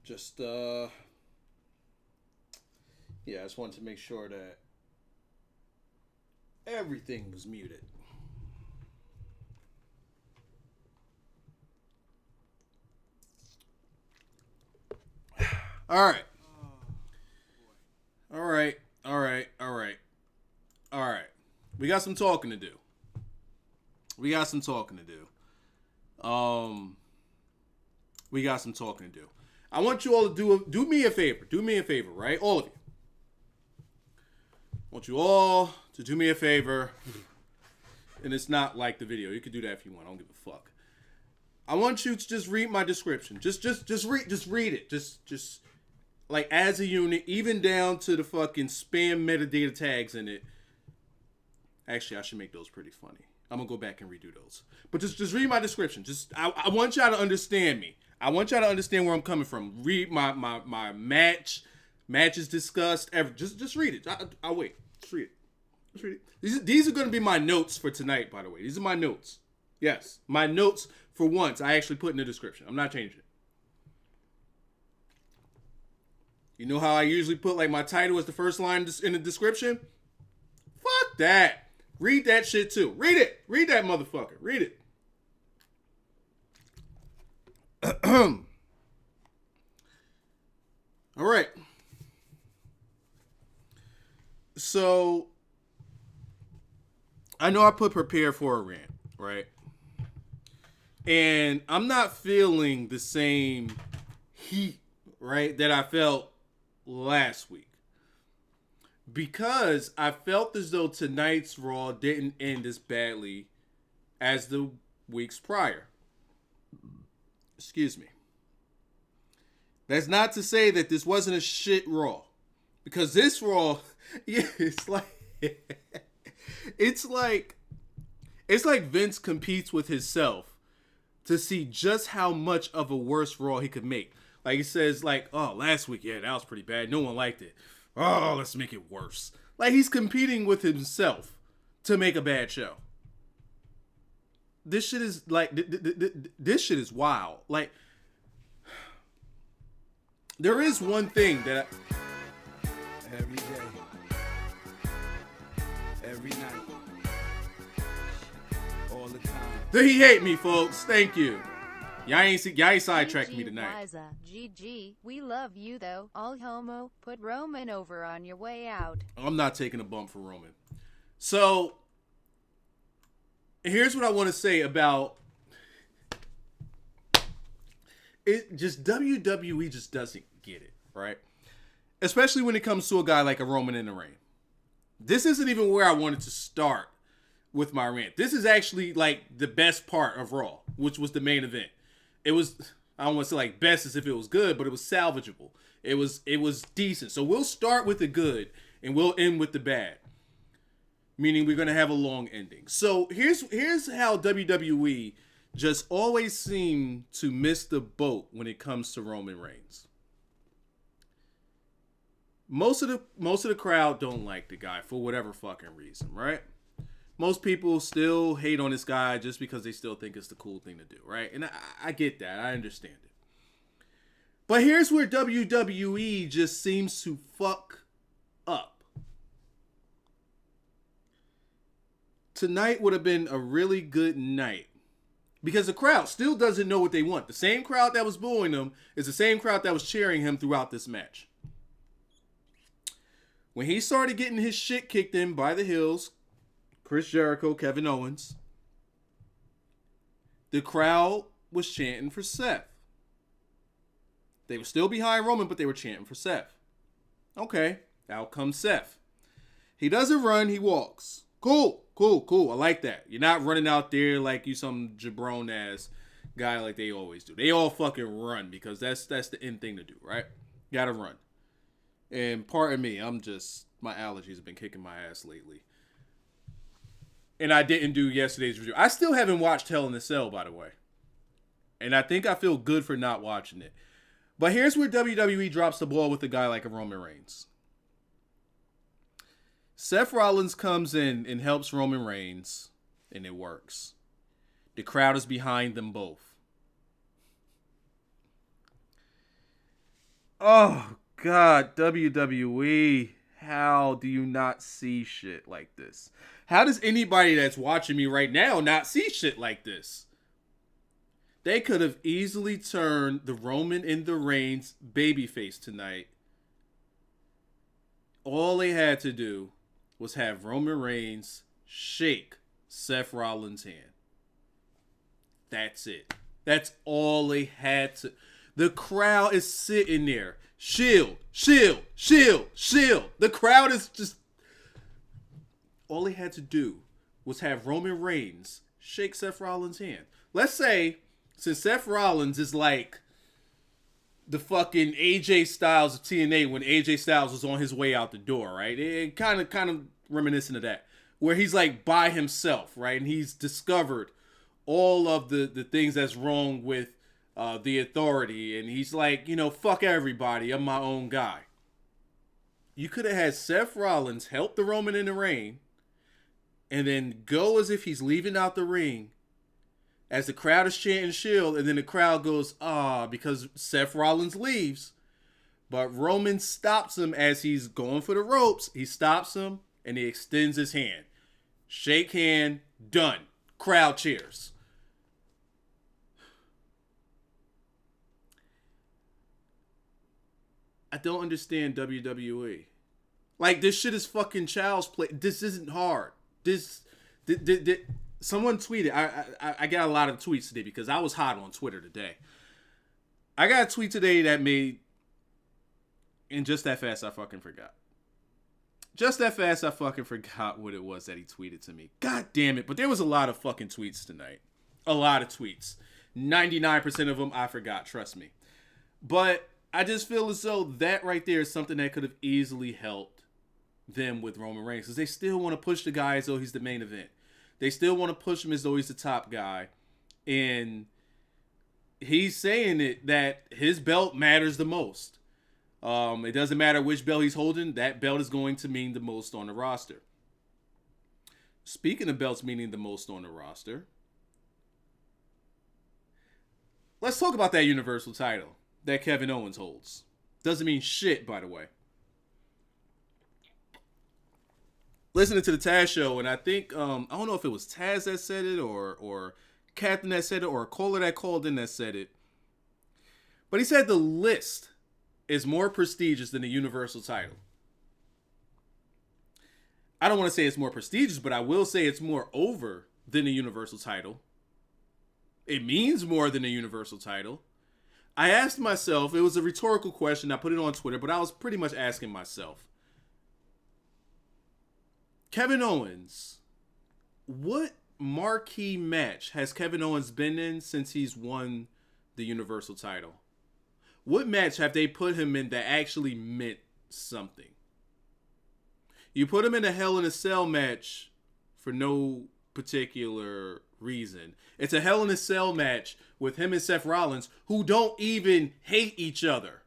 Just yeah, I just wanted to make sure that everything was muted. All right. All right. All right. All right. All right. We got some talking to do. We got some talking to do. We got some talking to do. I want you all to do me a favor. Do me a favor, right? All of you. I want you all to do me a favor. And it's not like the video. You can do that if you want. I don't give a fuck. I want you to just read my description. Just read it. Just like as a unit, even down to the fucking spam metadata tags in it. Actually, I should make those pretty funny. I'm gonna go back and redo those. But just read my description. I want y'all to understand me. I want y'all to understand where I'm coming from. Read my matches discussed. Just read it. I'll wait. Just read it. Just read it. These are gonna be my notes for tonight. By the way, these are my notes. Yes, my notes for once. I actually put in the description. I'm not changing it. You know how I usually put like my title as the first line in the description? Fuck that. Read that shit too. Read it. Read that motherfucker. Read it. All right. So, I know I put prepare for a rant, right? And I'm not feeling the same heat, right, that I felt last week. Because I felt as though tonight's Raw didn't end as badly as the weeks prior. Excuse me. That's not to say that this wasn't a shit Raw. Because this Raw, yeah, it's like Vince competes with himself to see just how much of a worse Raw he could make. Like he says, like, oh, last week, yeah, that was pretty bad. No one liked it. Oh, let's make it worse. Like he's competing with himself to make a bad show. This shit is like, this shit is wild. Like, there is one thing that every day, every night, all the time. He hate me, folks. Thank you. Y'all ain't sidetracked me tonight. Wyzatv, GG, we love you though. All homo, put Roman over on your way out. I'm not taking a bump for Roman. So, here's what I want to say about it. Just WWE just doesn't get it, right? Especially when it comes to a guy like a Roman in the ring. This isn't even where I wanted to start with my rant. This is actually like the best part of Raw, which was the main event. It was, I don't want to say like best as if it was good, but it was salvageable. It was decent. So we'll start with the good and we'll end with the bad. Meaning we're going to have a long ending. So here's how WWE just always seem to miss the boat when it comes to Roman Reigns. Most of the crowd don't like the guy for whatever fucking reason, right? Most people still hate on this guy just because they still think it's the cool thing to do, right? And I get that. I understand it. But here's where WWE just seems to fuck up. Tonight would have been a really good night because the crowd still doesn't know what they want. The same crowd that was booing him is the same crowd that was cheering him throughout this match. When he started getting his shit kicked in by the Hills, Chris Jericho, Kevin Owens, the crowd was chanting for Seth. They were still behind Roman, but they were chanting for Seth. Okay, out comes Seth. He doesn't run, he walks. Cool. I like that. You're not running out there like you some jabron ass guy like they always do. They all fucking run because that's the end thing to do, right? You gotta run. And pardon me, my allergies have been kicking my ass lately. And I didn't do yesterday's review. I still haven't watched Hell in a Cell, by the way. And I think I feel good for not watching it. But here's where WWE drops the ball with a guy like a Roman Reigns. Seth Rollins comes in and helps Roman Reigns, and it works. The crowd is behind them both. Oh, God, WWE. How do you not see shit like this? How does anybody that's watching me right now not see shit like this? They could have easily turned the Roman and the Reigns babyface tonight. All they had to do was have Roman Reigns shake Seth Rollins' hand. That's it. That's all they had to. The crowd is sitting there. Shield, shield, shield, shield. The crowd is just. All they had to do was have Roman Reigns shake Seth Rollins' hand. Let's say, since Seth Rollins is like the fucking AJ Styles of TNA when AJ Styles was on his way out the door, right? It kind of reminiscent of that. Where he's like by himself, right? And he's discovered all of the things that's wrong with the authority. And he's like, fuck everybody. I'm my own guy. You could have had Seth Rollins help the Roman in the ring and then go as if he's leaving out the ring as the crowd is chanting Shield, and then the crowd goes, because Seth Rollins leaves. But Roman stops him as he's going for the ropes. He stops him, and he extends his hand. Shake hand, done. Crowd cheers. I don't understand WWE. Like, this shit is fucking child's play. This isn't hard. Someone tweeted. I got a lot of tweets today because I was hot on Twitter today. I got a tweet today that made, and just that fast I fucking forgot. Just that fast I fucking forgot what it was that he tweeted to me. God damn it. But there was a lot of fucking tweets tonight. A lot of tweets. 99% of them I forgot, trust me. But I just feel as though that right there is something that could have easily helped them with Roman Reigns. Because they still want to push the guy as though he's the main event. They still want to push him as though he's the top guy. And he's saying it that his belt matters the most. It doesn't matter which belt he's holding. That belt is going to mean the most on the roster. Speaking of belts meaning the most on the roster, let's talk about that Universal title that Kevin Owens holds. Doesn't mean shit, by the way. Listening to the Taz show, and I think, I don't know if it was Taz that said it, or Captain that said it, or a caller that called in that said it. But he said the list is more prestigious than the Universal title. I don't want to say it's more prestigious, but I will say it's more over than the Universal title. It means more than the Universal title. I asked myself, it was a rhetorical question, I put it on Twitter, but I was pretty much asking myself, Kevin Owens, what marquee match has Kevin Owens been in since he's won the Universal title? What match have they put him in that actually meant something? You put him in a Hell in a Cell match for no particular reason. It's a Hell in a Cell match with him and Seth Rollins, who don't even hate each other.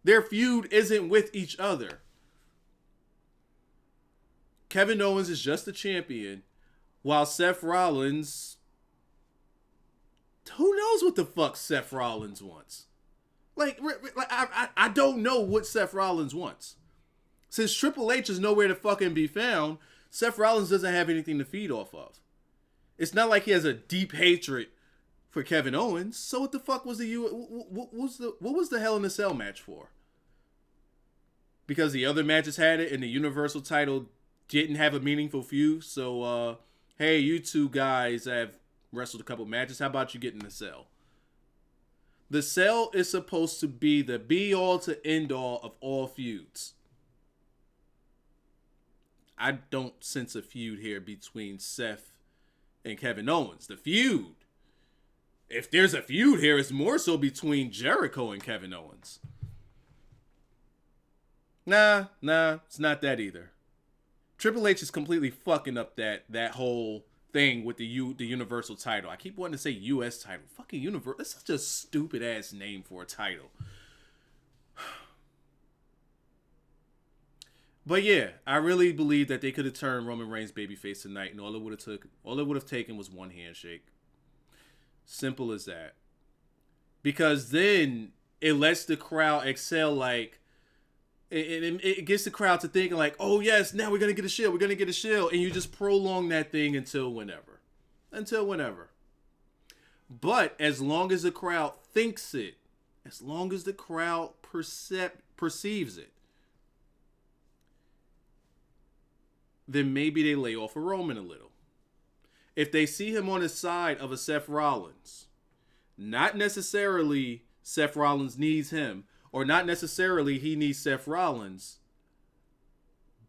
Their feud isn't with each other. Kevin Owens is just the champion, while Seth Rollins, who knows what the fuck Seth Rollins wants? Like I don't know what Seth Rollins wants. Since Triple H is nowhere to fucking be found, Seth Rollins doesn't have anything to feed off of. It's not like he has a deep hatred for Kevin Owens. So what the fuck was what was the Hell in a Cell match for? Because the other matches had it and the Universal title didn't have a meaningful feud. So hey, you two guys have wrestled a couple matches. How about you get in the cell? The cell is supposed to be the be-all to end-all of all feuds. I don't sense a feud here between Seth and Kevin Owens. The feud, if there's a feud here, it's more so between Jericho and Kevin Owens. Nah, it's not that either. Triple H is completely fucking up that whole thing with the Universal title. I keep wanting to say U.S. title. Fucking Universal. That's such a stupid ass name for a title. But yeah, I really believe that they could have turned Roman Reigns babyface tonight, and all it would have taken was one handshake. Simple as that. Because then it lets the crowd excel. Like, it gets the crowd to thinking like, oh yes, now we're going to get a shield. We're going to get a shield. And you just prolong that thing until whenever. But as long as the crowd thinks it, as long as the crowd perceives it, then maybe they lay off of Roman a little. If they see him on the side of a Seth Rollins, not necessarily Seth Rollins needs him, or not necessarily he needs Seth Rollins,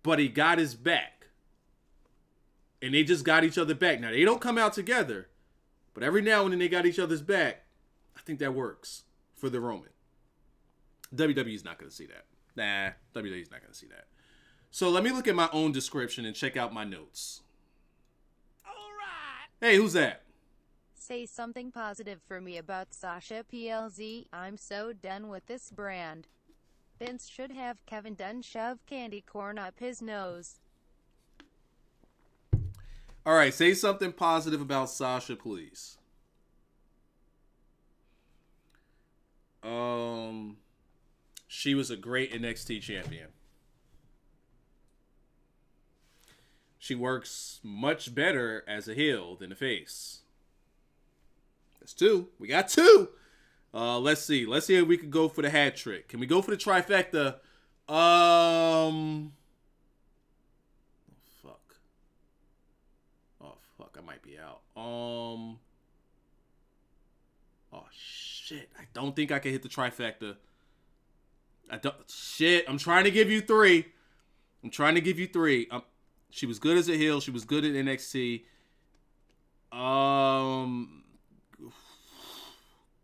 but he got his back. And they just got each other back. Now, they don't come out together, but every now and then they got each other's back. I think that works for the Roman. WWE's not going to see that. Nah, WWE's not going to see that. So let me look at my own description and check out my notes. All right. Hey, who's that? Say something positive for me about Sasha PLZ. I'm so done with this brand. Vince should have Kevin Dunn shove candy corn up his nose. All right, say something positive about Sasha, please. She was a great NXT champion. She works much better as a heel than a face. That's two. We got two. Let's see. Let's see if we can go for the hat trick. Can we go for the trifecta? Oh, fuck. I might be out. Oh, shit. I don't think I can hit the trifecta. I'm trying to give you three. She was good as a heel. She was good at NXT.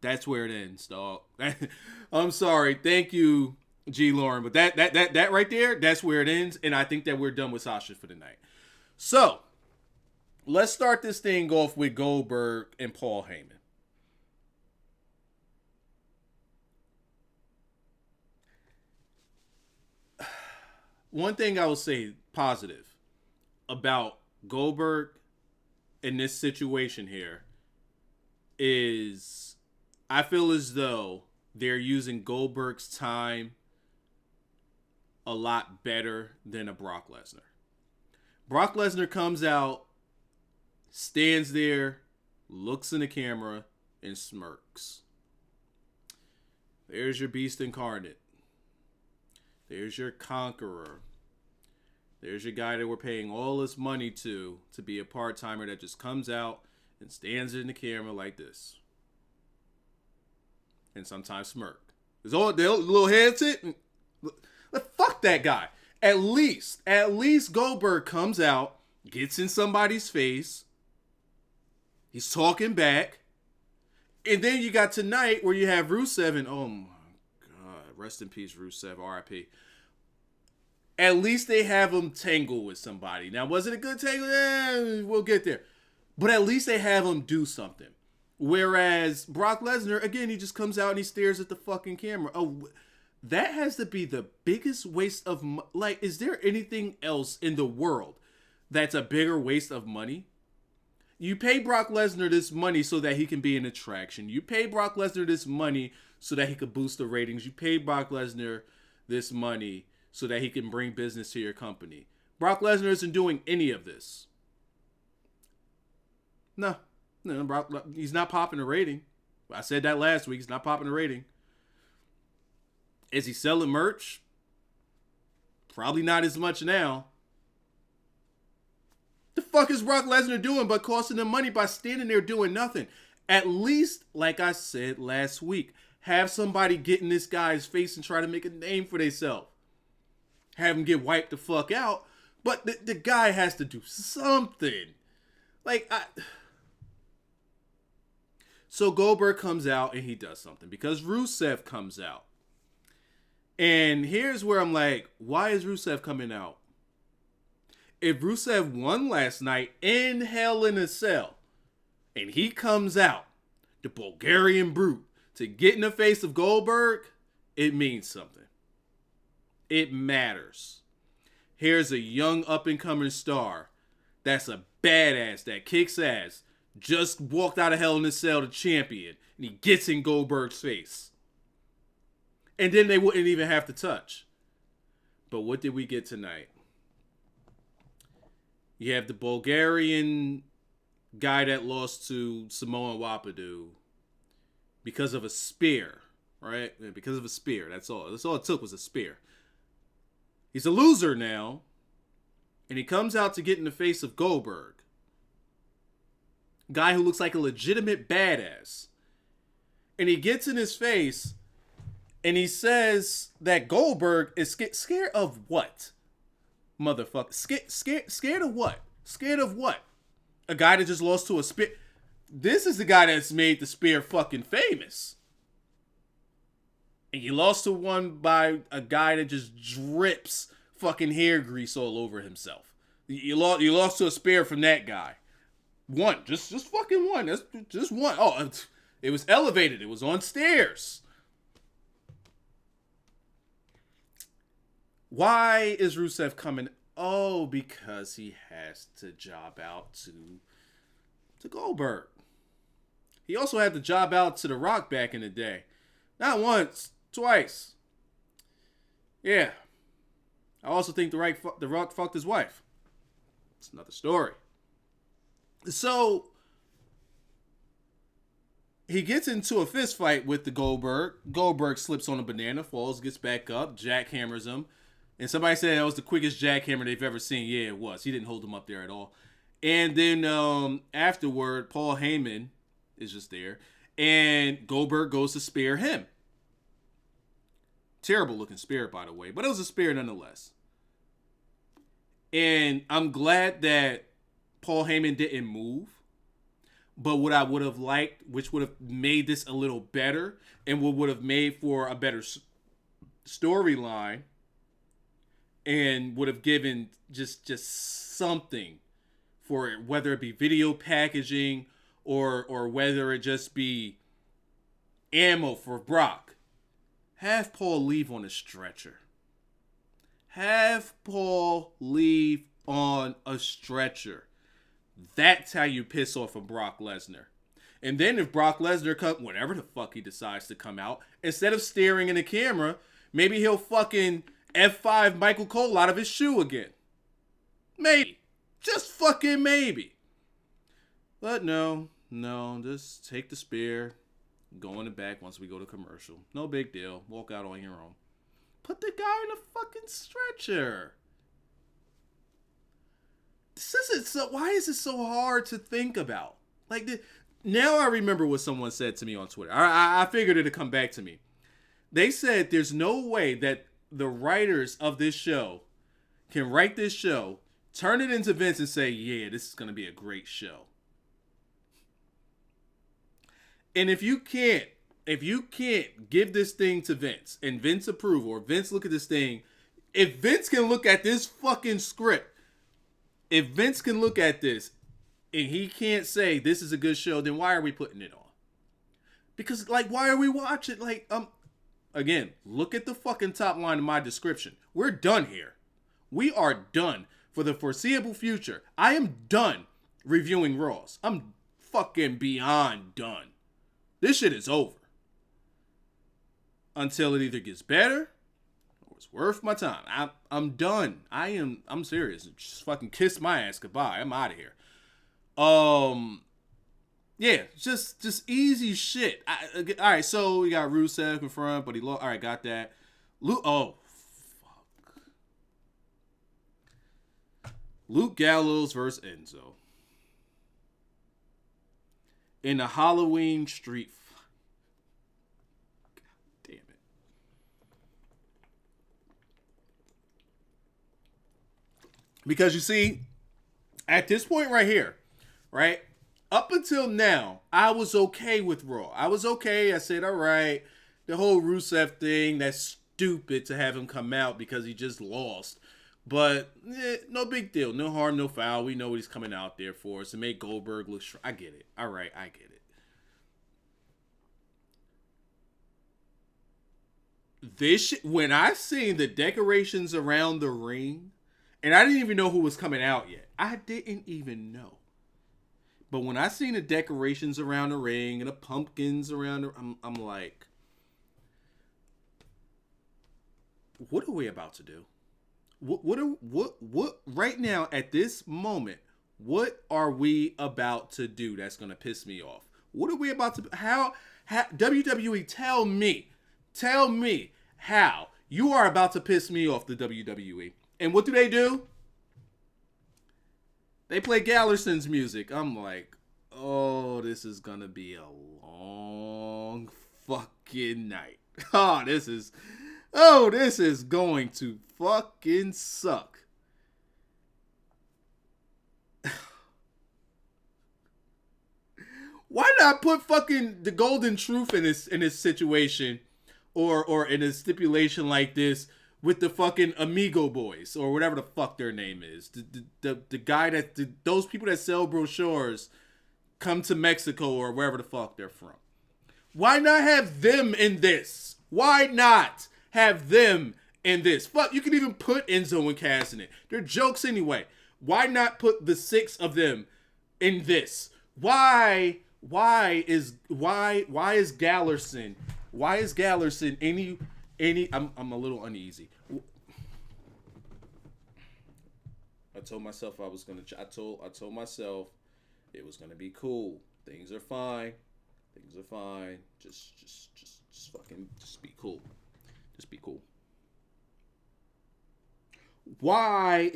That's where it ends, dog. I'm sorry. Thank you, G. Lauren. But that right there, that's where it ends. And I think that we're done with Sasha for the night. So, let's start this thing off with Goldberg and Paul Heyman. One thing I will say positive about Goldberg in this situation here is I feel as though they're using Goldberg's time a lot better than a Brock Lesnar. Brock Lesnar comes out, stands there, looks in the camera, and smirks. There's your beast incarnate. There's your conqueror. There's your guy that we're paying all this money to be a part-timer that just comes out and stands in the camera like this. And sometimes smirk. There's all the little headset. Fuck that guy. At least Goldberg comes out, gets in somebody's face. He's talking back. And then you got tonight where you have Rusev and oh my God, rest in peace Rusev, RIP. At least they have him tangle with somebody. Now, was it a good tangle? We'll get there. But at least they have him do something. Whereas Brock Lesnar, again, he just comes out and he stares at the fucking camera. Oh, that has to be the biggest waste of money. Like, is there anything else in the world that's a bigger waste of money? You pay Brock Lesnar this money so that he can be an attraction. You pay Brock Lesnar this money so that he could boost the ratings. You pay Brock Lesnar this money so that he can bring business to your company. Brock Lesnar isn't doing any of this. No, Brock, he's not popping a rating. I said that last week. He's not popping a rating. Is he selling merch? Probably not as much now. The fuck is Brock Lesnar doing but costing them money by standing there doing nothing? At least, like I said last week, have somebody get in this guy's face and try to make a name for themselves. Have him get wiped the fuck out. But the guy has to do something. So Goldberg comes out and he does something. Because Rusev comes out. And here's where I'm like, why is Rusev coming out? If Rusev won last night in Hell in a Cell, and he comes out, the Bulgarian Brute, to get in the face of Goldberg, it means something. It matters. Here's a young up-and-coming star that's a badass that kicks ass, just walked out of Hell in a Cell to champion, and he gets in Goldberg's face. And then they wouldn't even have to touch. But what did we get tonight? You have the Bulgarian guy that lost to Samoan Wapadu because of a spear, right? Because of a spear. That's all. That's all it took was a spear. He's a loser now. And he comes out to get in the face of Goldberg. Guy who looks like a legitimate badass. And he gets in his face and he says that Goldberg is scared of what? Motherfucker. Scared of what? Scared of what? A guy that just lost to a spear. This is the guy that's made the spear fucking famous. And you lost to one by a guy that just drips fucking hair grease all over himself. You lost to a spear from that guy. One. Just fucking one. That's just one. Oh, it was elevated. It was on stairs. Why is Rusev coming? Oh, because he has to job out to Goldberg. He also had to job out to The Rock back in the day. Not once, twice. Yeah. I also think The Rock fucked his wife. It's another story. So he gets into a fist fight with the Goldberg. Goldberg slips on a banana, falls, gets back up, jackhammers him. And somebody said that was the quickest jackhammer they've ever seen. Yeah, it was. He didn't hold him up there at all. And then afterward, Paul Heyman is just there. And Goldberg goes to spear him. Terrible looking spear, by the way. But it was a spear nonetheless. And I'm glad that Paul Heyman didn't move. But what I would have liked, which would have made this a little better, and what would have made for a better storyline, and would have given just something for it, whether it be video packaging or whether it just be ammo for Brock. Have Paul leave on a stretcher. Have Paul leave on a stretcher. That's how you piss off a Brock Lesnar. And then if Brock Lesnar comes, whenever the fuck he decides to come out, instead of staring in the camera, maybe he'll fucking F5 Michael Cole out of his shoe again. Maybe. Just fucking maybe. But no, just take the spear, go in the back once we go to commercial. No big deal. Walk out on your own. Put the guy in a fucking stretcher. Why is it so hard to think about? Now I remember what someone said to me on Twitter. I figured it'd come back to me. They said there's no way that the writers of this show can write this show, turn it into Vince and say, yeah, this is going to be a great show. And if you can't give this thing to Vince and Vince approve, or Vince look at this thing, if Vince can look at this fucking script, if Vince can look at this and he can't say this is a good show, then why are we putting it on? Because why are we watching? Again, look at the fucking top line of my description. We're done here. We are done for the foreseeable future. I am done reviewing Raws. I'm fucking beyond done. This shit is over. Until it either gets better or it's worth my time. I'm done. I'm serious. Just fucking kiss my ass goodbye. I'm out of here. Yeah, just easy shit. All right, so we got Rusev confront, but he lost. All right, got that. Fuck. Luke Gallows versus Enzo in the Halloween street. God damn it. Because you see, at this point right here, right? Up until now, I was okay with Raw. I was okay. I said, all right, the whole Rusev thing, that's stupid to have him come out because he just lost. But no big deal. No harm, no foul. We know what he's coming out there for. It's to make Goldberg look strong. I get it. All right, I get it. When I seen the decorations around the ring, and I didn't even know who was coming out yet. I didn't even know. But when I seen the decorations around the ring and the pumpkins around I'm like, what are we about to do? What right now at this moment, what are we about to do that's going to piss me off? What are we about to, how WWE, tell me how you are about to piss me off, the WWE. And what do? They play Gallerson's music. I'm like, oh, this is going to be a long fucking night. This is going to fucking suck. Why not put fucking the golden truth in this situation, or in a stipulation like this with the fucking Amigo boys or whatever the fuck their name is, the guy that those people that sell brochures come to Mexico or wherever the fuck they're from. Why not have them in this? Why not have them in this? Fuck, you can even put Enzo and Cass in it. They're jokes anyway. Why not put the 6 of them in this? Why is Gallerson any I'm a little uneasy. I told myself I told myself it was gonna be cool. Things are fine. Just fucking be cool. Just be cool. Why?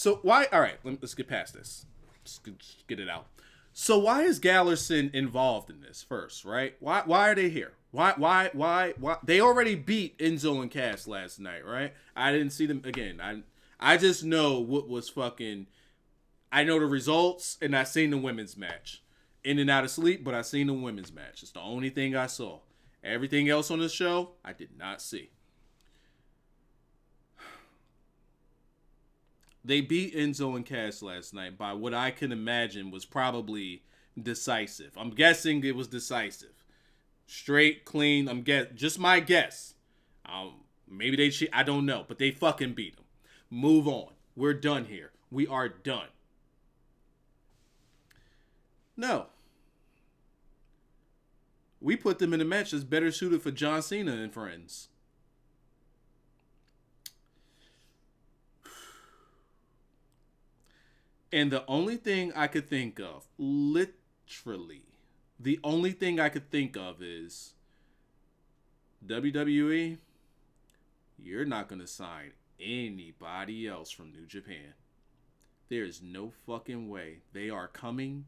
All right, let's get past this. Just get it out. So why is Gallerson involved in this first, right? Why are they here? Why? They already beat Enzo and Cass last night, right? I didn't see them again. I just know what was fucking. I know the results, and I seen the women's match. In and out of sleep, but I seen the women's match. It's the only thing I saw. Everything else on the show, I did not see. They beat Enzo and Cass last night by what I can imagine was probably decisive. I'm guessing it was decisive. Straight, clean. Just my guess. Maybe they cheat. I don't know, but they fucking beat them. Move on. We're done here. We are done. No. We put them in a match that's better suited for John Cena and friends. And the only thing I could think of, literally, the only thing I could think of is WWE, you're not going to sign anybody else from New Japan. There is no fucking way they are coming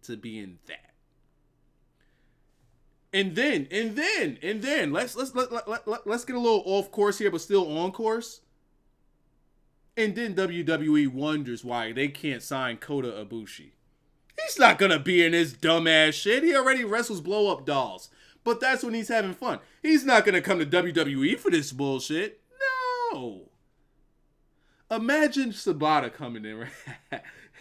to be in that. And then let's get a little off course here, but still on course. And then WWE wonders why they can't sign Kota Ibushi. He's not gonna be in this dumbass shit. He already wrestles blow up dolls, but that's when he's having fun. He's not gonna come to WWE for this bullshit. No. Imagine Shibata coming in, right?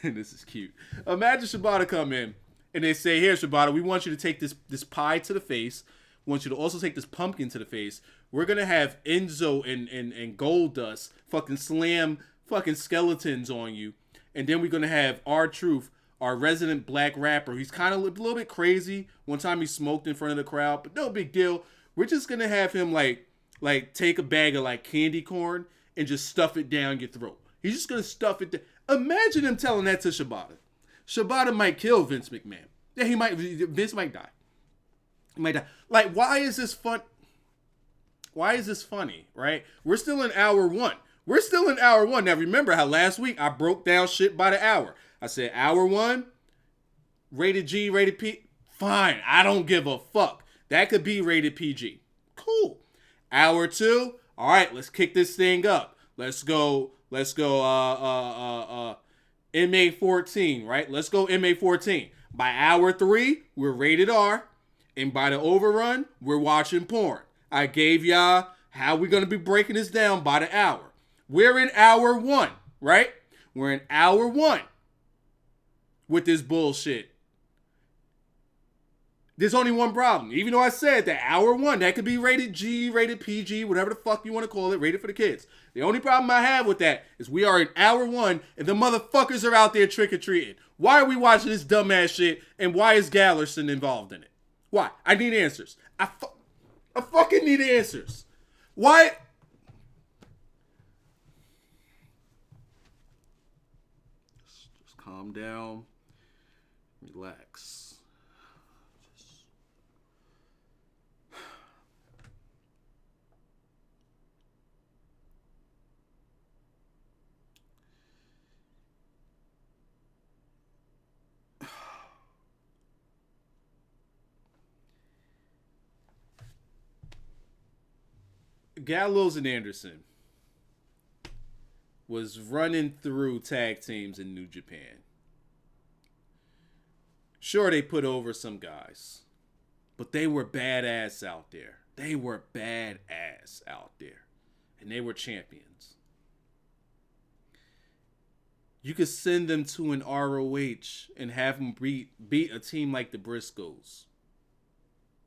And this is cute. Imagine Shibata come in and they say, "Here, Shibata, we want you to take this pie to the face. We want you to also take this pumpkin to the face. We're going to have Enzo and Goldust fucking slam fucking skeletons on you. And then we're going to have R-Truth, our resident black rapper. He's kind of a little bit crazy. One time he smoked in front of the crowd, but no big deal. We're just going to have him like take a bag of like candy corn and just stuff it down your throat. He's just going to stuff it down." Imagine him telling that to Shibata. Shibata might kill Vince McMahon. Yeah, Vince might die. He might die. Like, why is this fun? Why is this funny, right? We're still in hour one. Now, remember how last week I broke down shit by the hour. I said hour one, rated G, rated P. Fine, I don't give a fuck. That could be rated PG. Cool. Hour two, all right, let's kick this thing up. Let's go, MA14, right? Let's go MA14. By hour 3, we're rated R. And by the overrun, we're watching porn. I gave y'all how we're going to be breaking this down by the hour. We're in hour 1, right? We're in hour 1 with this bullshit. There's only one problem. Even though I said that hour 1, that could be rated G, rated PG, whatever the fuck you want to call it, rated for the kids. The only problem I have with that is we are in hour 1 and the motherfuckers are out there trick-or-treating. Why are we watching this dumbass shit and why is Gallerson involved in it? Why? I need answers. I fucking need answers. Why? Just calm down. Relax. Gallows and Anderson was running through tag teams in New Japan. Sure, they put over some guys, but they were badass out there. They were badass out there, and they were champions. You could send them to an ROH and have them beat a team like the Briscoes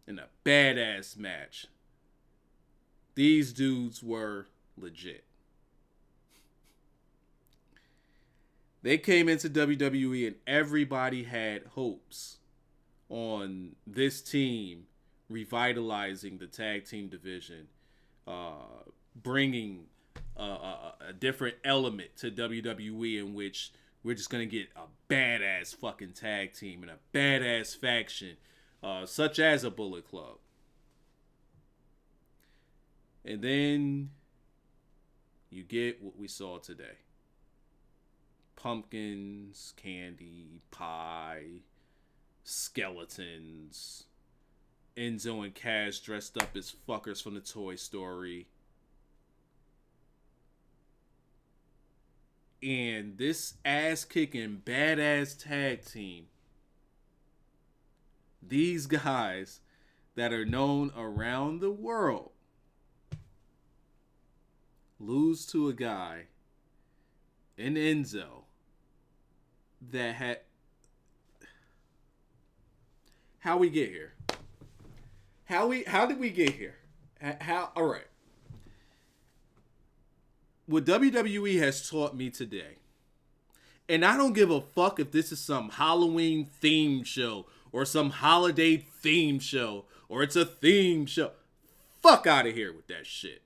in a badass match. These dudes were legit. They came into WWE and everybody had hopes on this team revitalizing the tag team division, bringing a different element to WWE in which we're just going to get a badass fucking tag team and a badass faction, such as a Bullet Club. And then you get what we saw today. Pumpkins, candy, pie, skeletons, Enzo and Cass dressed up as fuckers from the Toy Story. And this ass-kicking, badass tag team, these guys that are known around the world, lose to a guy in Enzo that had... How we get here? How did we get here? All right. What WWE has taught me today, and I don't give a fuck if this is some Halloween theme show or some holiday theme show or it's a theme show. Fuck out of here with that shit.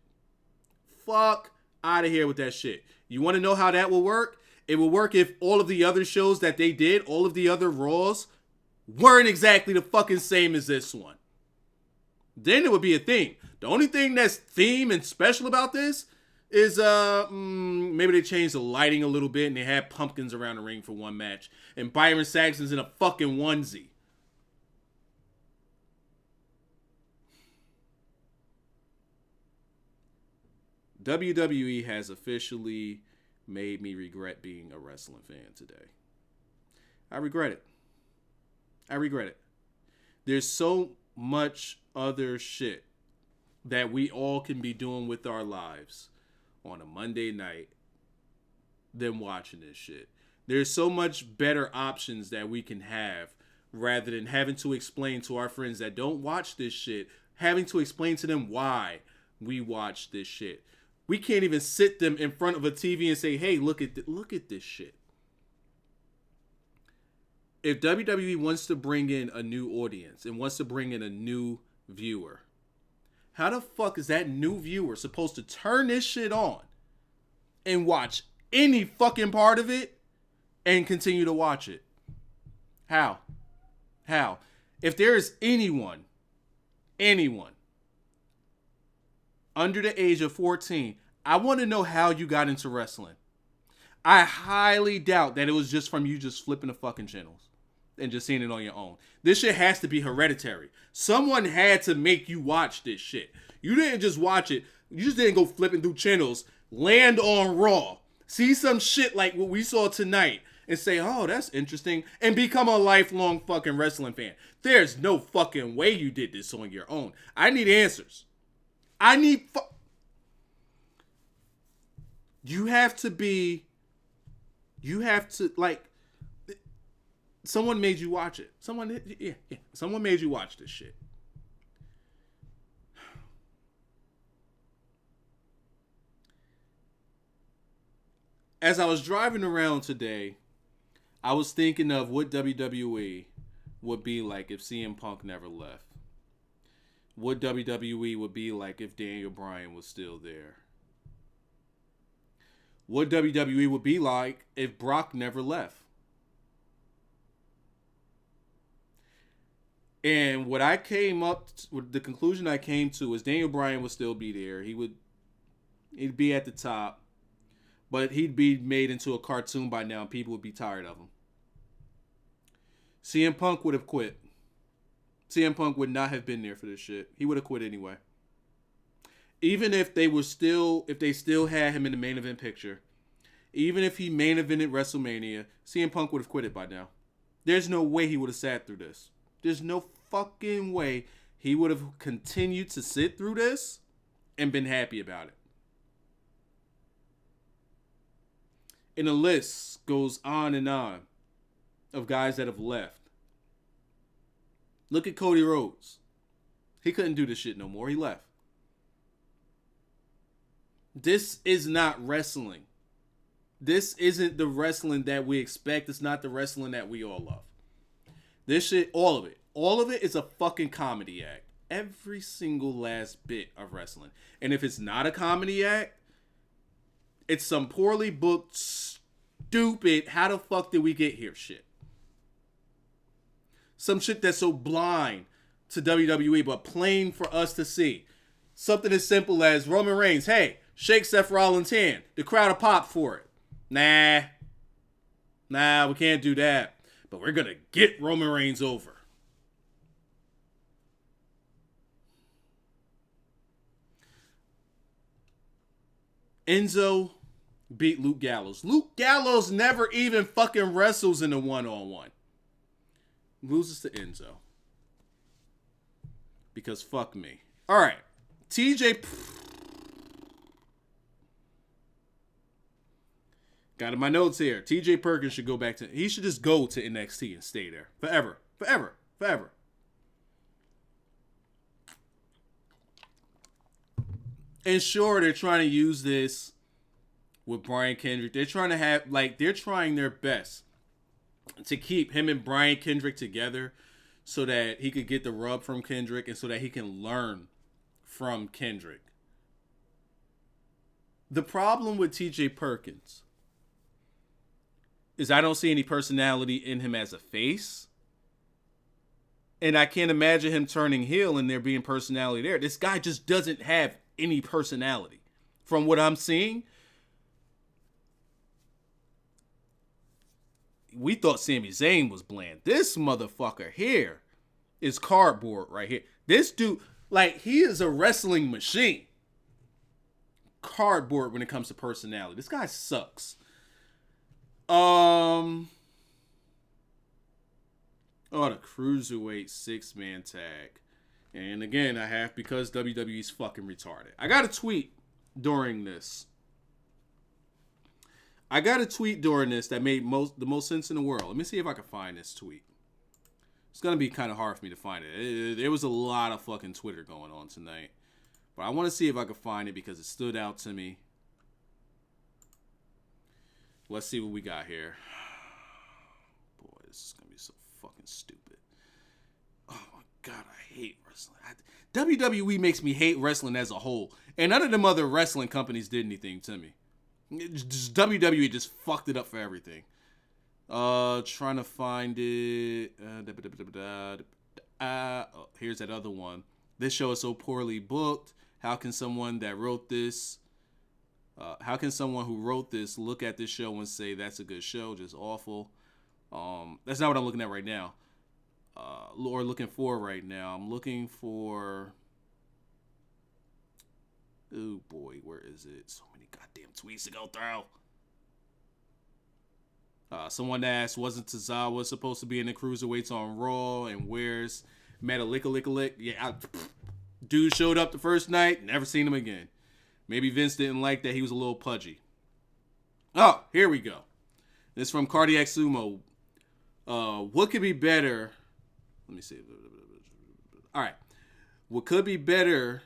Fuck out of here with that shit. You want to know how that will work? It will work if all of the other shows that they did, all of the other Raws, weren't exactly the fucking same as this one. Then it would be a thing. The only thing that's theme and special about this is maybe they changed the lighting a little bit and they had pumpkins around the ring for one match. And Byron Saxton's in a fucking onesie. WWE has officially made me regret being a wrestling fan today. I regret it. I regret it. There's so much other shit that we all can be doing with our lives on a Monday night than watching this shit. There's so much better options that we can have rather than having to explain to our friends that don't watch this shit, having to explain to them why we watch this shit. We can't even sit them in front of a TV and say, hey, look at this shit. If WWE wants to bring in a new audience and wants to bring in a new viewer, how the fuck is that new viewer supposed to turn this shit on and watch any fucking part of it and continue to watch it? How? If there is anyone under the age of 14, I want to know how you got into wrestling. I highly doubt that it was just from you just flipping the fucking channels and just seeing it on your own. This shit has to be hereditary. Someone had to make you watch this shit. You didn't just watch it. You just didn't go flipping through channels, land on Raw, see some shit like what we saw tonight, and say, oh, that's interesting, and become a lifelong fucking wrestling fan. There's no fucking way you did this on your own. I need answers. You have to, like, someone made you watch it. Someone made you watch this shit. As I was driving around today, I was thinking of what WWE would be like if CM Punk never left. what WWE would be like if Daniel Bryan was still there. What WWE would be like if Brock never left. And what I came up with, the conclusion I came to is Daniel Bryan would still be there. He'd be at the top, but he'd be made into a cartoon by now and people would be tired of him. CM Punk would have quit. CM Punk would not have been there for this shit. He would have quit anyway. Even if they still had him in the main event picture, even if he main evented WrestleMania, CM Punk would have quit it by now. There's no way he would have sat through this. There's no fucking way he would have continued to sit through this and been happy about it. And the list goes on and on of guys that have left. Look at Cody Rhodes. He couldn't do this shit no more. He left. This is not wrestling. This isn't the wrestling that we expect. It's not the wrestling that we all love. This shit, all of it is a fucking comedy act. Every single last bit of wrestling. And if it's not a comedy act, it's some poorly booked, stupid, how the fuck did we get here shit. Some shit that's so blind to WWE, but plain for us to see. Something as simple as Roman Reigns, hey, shake Seth Rollins' hand. The crowd will pop for it. Nah, we can't do that. But we're going to get Roman Reigns over. Enzo beat Luke Gallows. Luke Gallows never even fucking wrestles in a one-on-one. Loses to Enzo. Because fuck me. Alright. TJ... Got in my notes here. TJ Perkins should go back to... He should just go to NXT and stay there. Forever. Forever. Forever. And sure, they're trying to use this with Brian Kendrick. They're trying to have... they're trying their best to keep him and Brian Kendrick together so that he could get the rub from Kendrick and so that he can learn from Kendrick. The problem with TJ Perkins is I don't see any personality in him as a face. And I can't imagine him turning heel and there being personality there. This guy just doesn't have any personality. From what I'm seeing, we thought Sami Zayn was bland. This motherfucker here is cardboard right here. This dude, he is a wrestling machine. Cardboard when it comes to personality. This guy sucks. Oh, the Cruiserweight 6-man tag. And again, I have because WWE's fucking retarded. I got a tweet during this. That made the most sense in the world. Let me see if I can find this tweet. It's going to be kind of hard for me to find it. There was a lot of fucking Twitter going on tonight. But I want to see if I can find it because it stood out to me. Let's see what we got here. Boy, this is going to be so fucking stupid. Oh my God, I hate wrestling. WWE makes me hate wrestling as a whole. And none of them other wrestling companies did anything to me. WWE just fucked it up for everything. Trying to find it. Here's that other one. This show is so poorly booked. How can someone who wrote this look at this show and say that's a good show? Just awful. That's not what I'm looking at right now. Or looking for right now. I'm looking for... Oh boy, where is it? So many goddamn tweets to go through. Someone asked, wasn't Tozawa supposed to be in the Cruiserweights on Raw? And where's Metalick? Yeah, dude showed up the first night, never seen him again. Maybe Vince didn't like that he was a little pudgy. Oh, here we go. This is from Cardiac Sumo. What could be better? Let me see. All right. What could be better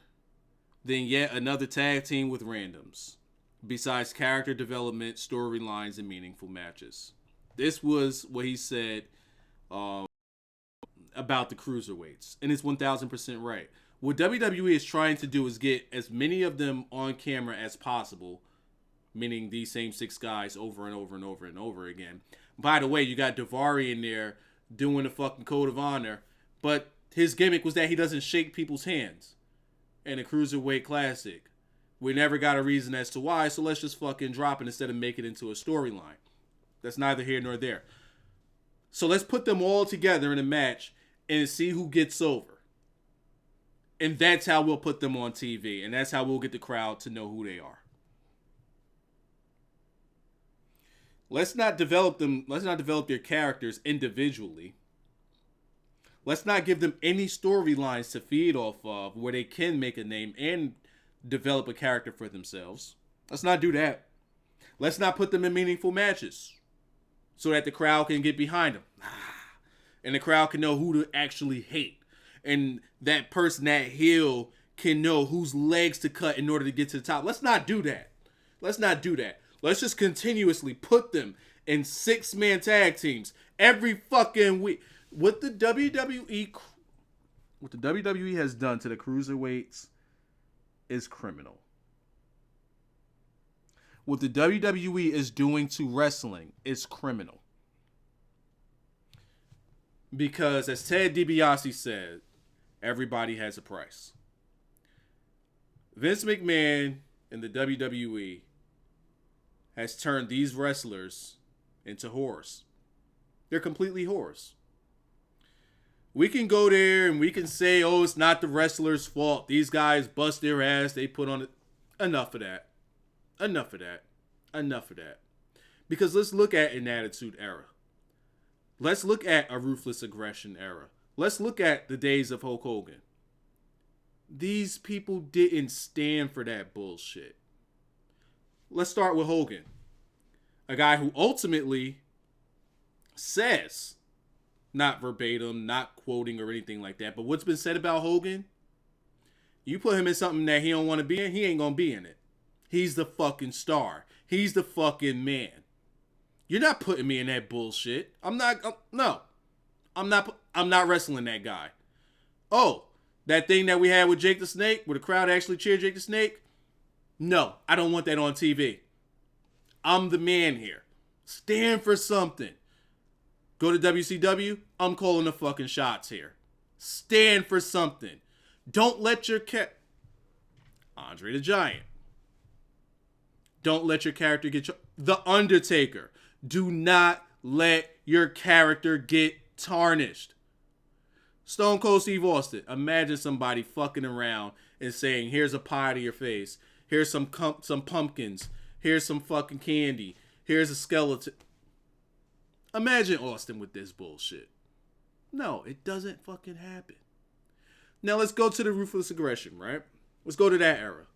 than yet another tag team with randoms, besides character development, storylines, and meaningful matches? This was what he said about about the cruiserweights, and it's 1000% right. What WWE is trying to do is get as many of them on camera as possible, meaning these same 6 guys over and over and over and over again. By the way, you got Daivari in there doing the fucking code of honor, but his gimmick was that he doesn't shake people's hands in a Cruiserweight Classic. We never got a reason as to why, so let's just fucking drop it instead of make it into a storyline. That's neither here nor there. So let's put them all together in a match and see who gets over. And that's how we'll put them on TV, and that's how we'll get the crowd to know who they are. Let's not develop their characters individually. Let's not give them any storylines to feed off of where they can make a name and develop a character for themselves. Let's not do that. Let's not put them in meaningful matches so that the crowd can get behind them. And the crowd can know who to actually hate. And that person, that heel, can know whose legs to cut in order to get to the top. Let's not do that. Let's not do that. Let's just continuously put them in 6-man tag teams every fucking week. What the WWE has done to the cruiserweights is criminal. What the WWE is doing to wrestling is criminal. Because as Ted DiBiase said, everybody has a price. Vince McMahon and the WWE has turned these wrestlers into whores. They're completely whores. We can go there and we can say, oh, it's not the wrestler's fault. These guys bust their ass. They put on it. Enough of that. Enough of that. Enough of that. Because let's look at an Attitude Era. Let's look at a Ruthless Aggression era. Let's look at the days of Hulk Hogan. These people didn't stand for that bullshit. Let's start with Hogan. A guy who ultimately says, not verbatim, not quoting or anything like that, but what's been said about Hogan, you put him in something that he don't want to be in, he ain't gonna be in it. He's the fucking star. He's the fucking man. You're not putting me in that bullshit. I'm not wrestling that guy. Oh, that thing that we had with Jake the Snake, where the crowd actually cheered Jake the Snake? No, I don't want that on TV. I'm the man here. Stand for something. Go to WCW, I'm calling the fucking shots here. Stand for something. Don't let your Andre the Giant. Don't let your character get The Undertaker. Do not let your character get tarnished. Stone Cold Steve Austin. Imagine somebody fucking around and saying, here's a pie to your face. Here's some pumpkins. Here's some fucking candy. Here's a skeleton. Imagine Austin with this bullshit. No, it doesn't fucking happen. Now let's go to the Ruthless Aggression, right? Let's go to that era.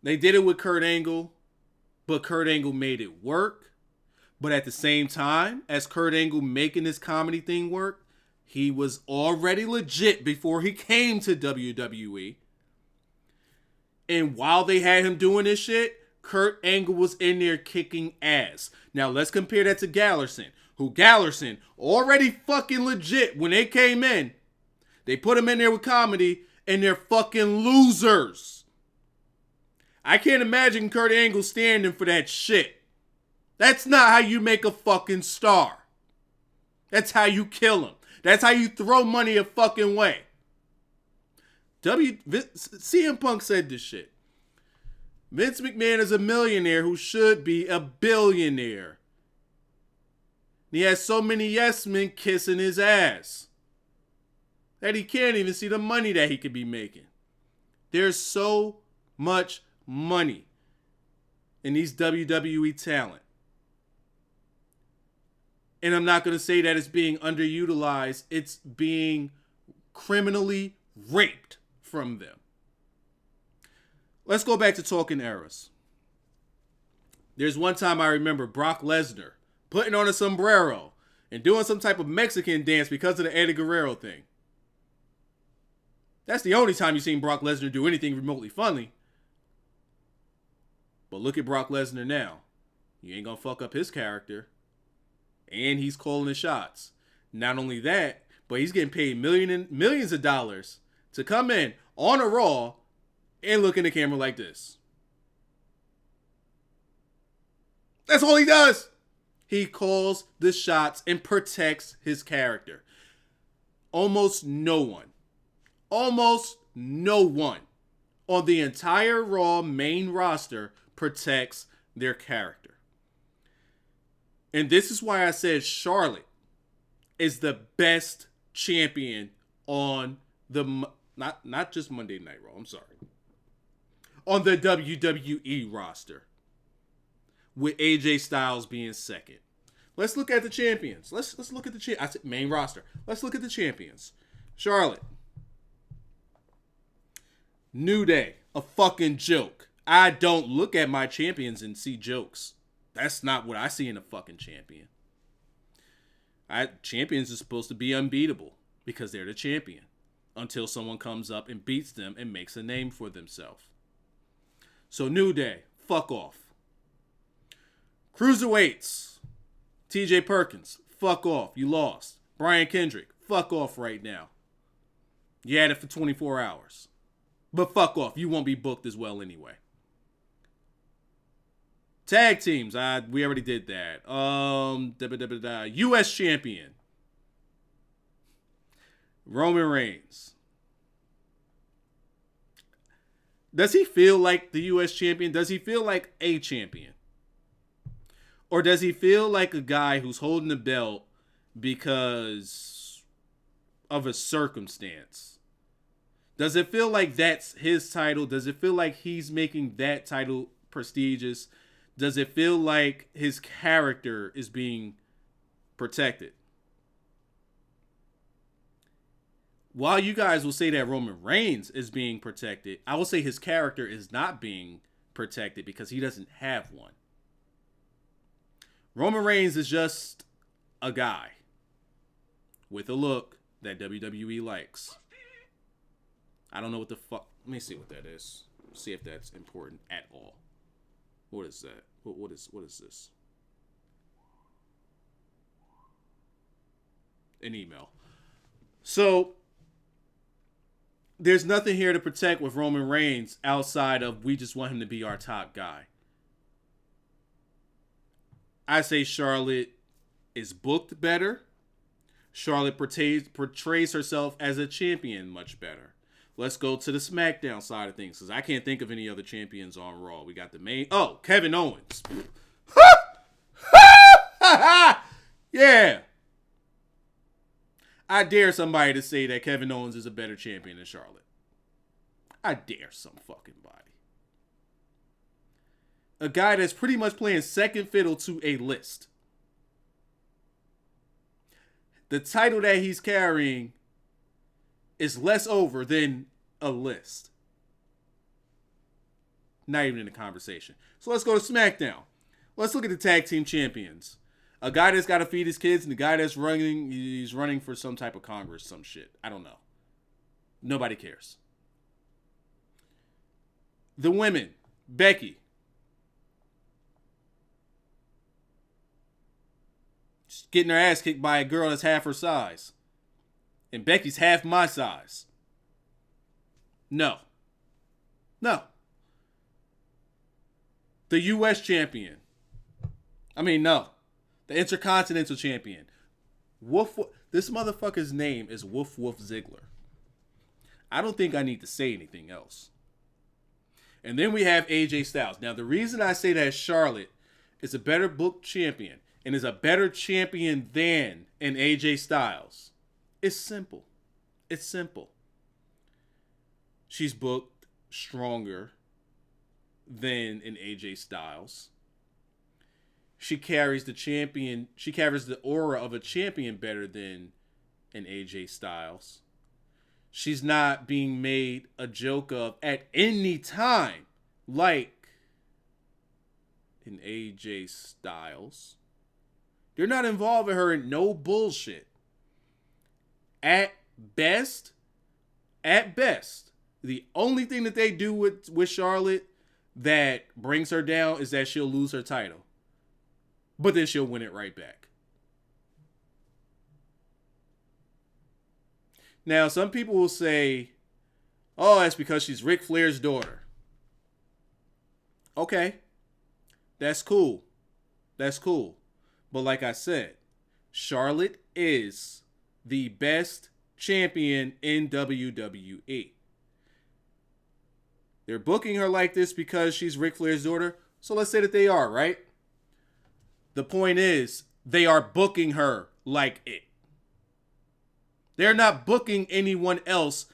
They did it with Kurt Angle, but Kurt Angle made it work. But at the same time, as Kurt Angle making this comedy thing work, he was already legit before he came to WWE. And while they had him doing this shit, Kurt Angle was in there kicking ass. Now let's compare that to Gallerson, who Gallerson already fucking legit when they came in. They put him in there with comedy and they're fucking losers. I can't imagine Kurt Angle standing for that shit. That's not how you make a fucking star. That's how you kill him. That's how you throw money a fucking way. CM Punk said this shit. Vince McMahon is a millionaire who should be a billionaire. He has so many yes men kissing his ass that he can't even see the money that he could be making. There's so much money in these WWE talent. And I'm not going to say that it's being underutilized. It's being criminally raped from them. Let's go back to talking eras. There's one time I remember Brock Lesnar putting on a sombrero and doing some type of Mexican dance because of the Eddie Guerrero thing. That's the only time you've seen Brock Lesnar do anything remotely funny. But look at Brock Lesnar now. You ain't gonna fuck up his character. And he's calling the shots. Not only that, but he's getting paid millions of dollars to come in on a Raw and look in the camera like this. That's all he does. He calls the shots and protects his character. Almost no one on the entire Raw main roster protects their character. And this is why I said Charlotte is the best champion on the, not just Monday Night Raw, I'm sorry, on the WWE roster, with AJ Styles being second. Let's look at the champions. Let's look at the I said main roster. Let's look at the champions. Charlotte. New Day, a fucking joke. I don't look at my champions and see jokes. That's not what I see in a fucking champion. Champions are supposed to be unbeatable because they're the champion until someone comes up and beats them and makes a name for themselves. So New Day, fuck off. Cruiserweights, TJ Perkins, fuck off. You lost. Brian Kendrick, fuck off right now. You had it for 24 hours. But fuck off. You won't be booked as well anyway. Tag teams. We already did that. U.S. champion. Roman Reigns. Does he feel like the U.S. champion? Does he feel like a champion? Or does he feel like a guy who's holding the belt because of a circumstance? Does it feel like that's his title? Does it feel like he's making that title prestigious? Does it feel like his character is being protected? While you guys will say that Roman Reigns is being protected, I will say his character is not being protected because he doesn't have one. Roman Reigns is just a guy with a look that WWE likes. I don't know what the fuck. Let me see what that is. See if that's important at all. What is that? What is this? An email. So there's nothing here to protect with Roman Reigns outside of we just want him to be our top guy. I say Charlotte is booked better. Charlotte portrays herself as a champion much better. Let's go to the SmackDown side of things, because I can't think of any other champions on Raw. We got the main... Oh, Kevin Owens. Yeah. I dare somebody to say that Kevin Owens is a better champion than Charlotte. I dare some fucking body. A guy that's pretty much playing second fiddle to a list. The title that he's carrying is less over than a list. Not even in the conversation. So let's go to SmackDown. Let's look at the tag team champions. A guy that's got to feed his kids and the guy that's running, he's running for some type of Congress, some shit. I don't know. Nobody cares. The women. Becky. She's getting her ass kicked by a girl that's half her size. And Becky's half my size. No. The U.S. champion. The Intercontinental champion. This motherfucker's name is Woof Ziggler. I don't think I need to say anything else. And then we have AJ Styles. Now, the reason I say that Charlotte is a better booked champion and is a better champion than an AJ Styles, it's simple. It's simple. She's booked stronger than an AJ Styles. She carries the aura of a champion better than an AJ Styles. She's not being made a joke of at any time like an AJ Styles. They're not involving her in no bullshit. At best, the only thing that they do with Charlotte that brings her down is that she'll lose her title. But then she'll win it right back. Now, some people will say, oh, that's because she's Ric Flair's daughter. Okay. That's cool. That's cool. But like I said, Charlotte is the best champion in WWE. They're booking her like this because she's Ric Flair's daughter. So let's say that they are, right? The point is, they are booking her like it. They're not booking anyone else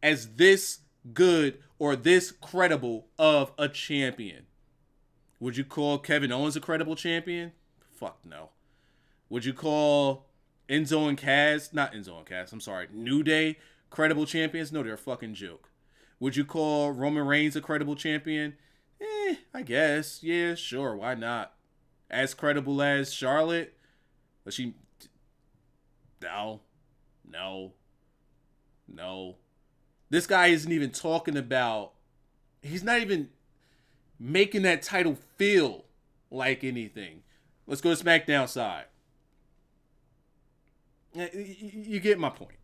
as this good or this credible of a champion. Would you call Kevin Owens a credible champion? Fuck no. Would you call Enzo and Cass, not Enzo and Cass, I'm sorry, New Day credible champions? No, they're a fucking joke. Would you call Roman Reigns a credible champion? I guess. Yeah, sure, why not? As credible as Charlotte? But she... No. This guy isn't even talking about... He's not even making that title feel like anything. Let's go to SmackDown side. You get my point.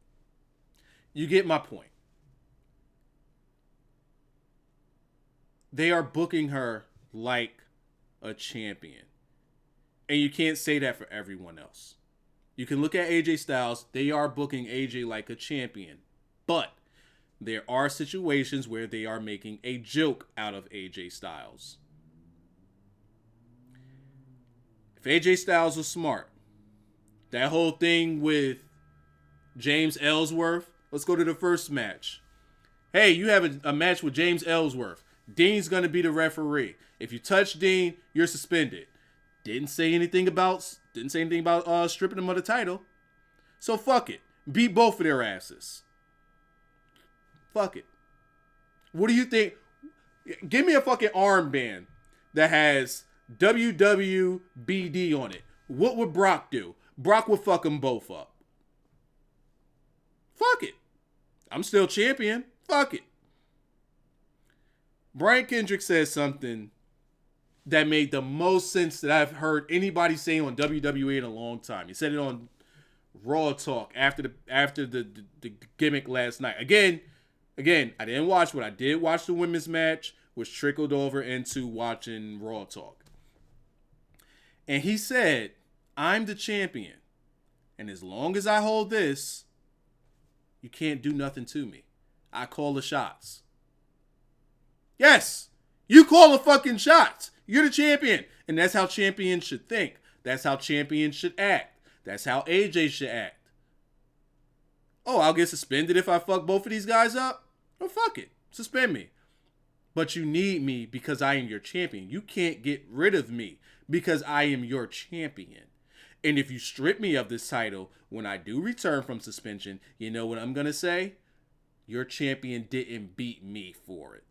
They are booking her like a champion. And you can't say that for everyone else. You can look at AJ Styles. They are booking AJ like a champion. But there are situations where they are making a joke out of AJ Styles. If AJ Styles was smart, that whole thing with James Ellsworth, let's go to the first match. Hey, you have a match with James Ellsworth. Dean's going to be the referee. If you touch Dean, you're suspended. Didn't say anything about stripping him of the title. So fuck it. Beat both of their asses. Fuck it. What do you think? Give me a fucking armband that has WWBD on it. What would Brock do? Brock would fuck them both up. Fuck it. I'm still champion. Fuck it. Brian Kendrick says something that made the most sense that I've heard anybody say on WWE in a long time. He said it on Raw Talk after the gimmick last night. Again, I didn't watch, but I did watch the women's match, which trickled over into watching Raw Talk. And he said, I'm the champion. And as long as I hold this, you can't do nothing to me. I call the shots. Yes, you call the fucking shots. You're the champion. And that's how champions should think. That's how champions should act. That's how AJ should act. Oh, I'll get suspended if I fuck both of these guys up? Oh, fuck it. Suspend me. But you need me because I am your champion. You can't get rid of me because I am your champion. And if you strip me of this title when I do return from suspension, you know what I'm going to say? Your champion didn't beat me for it.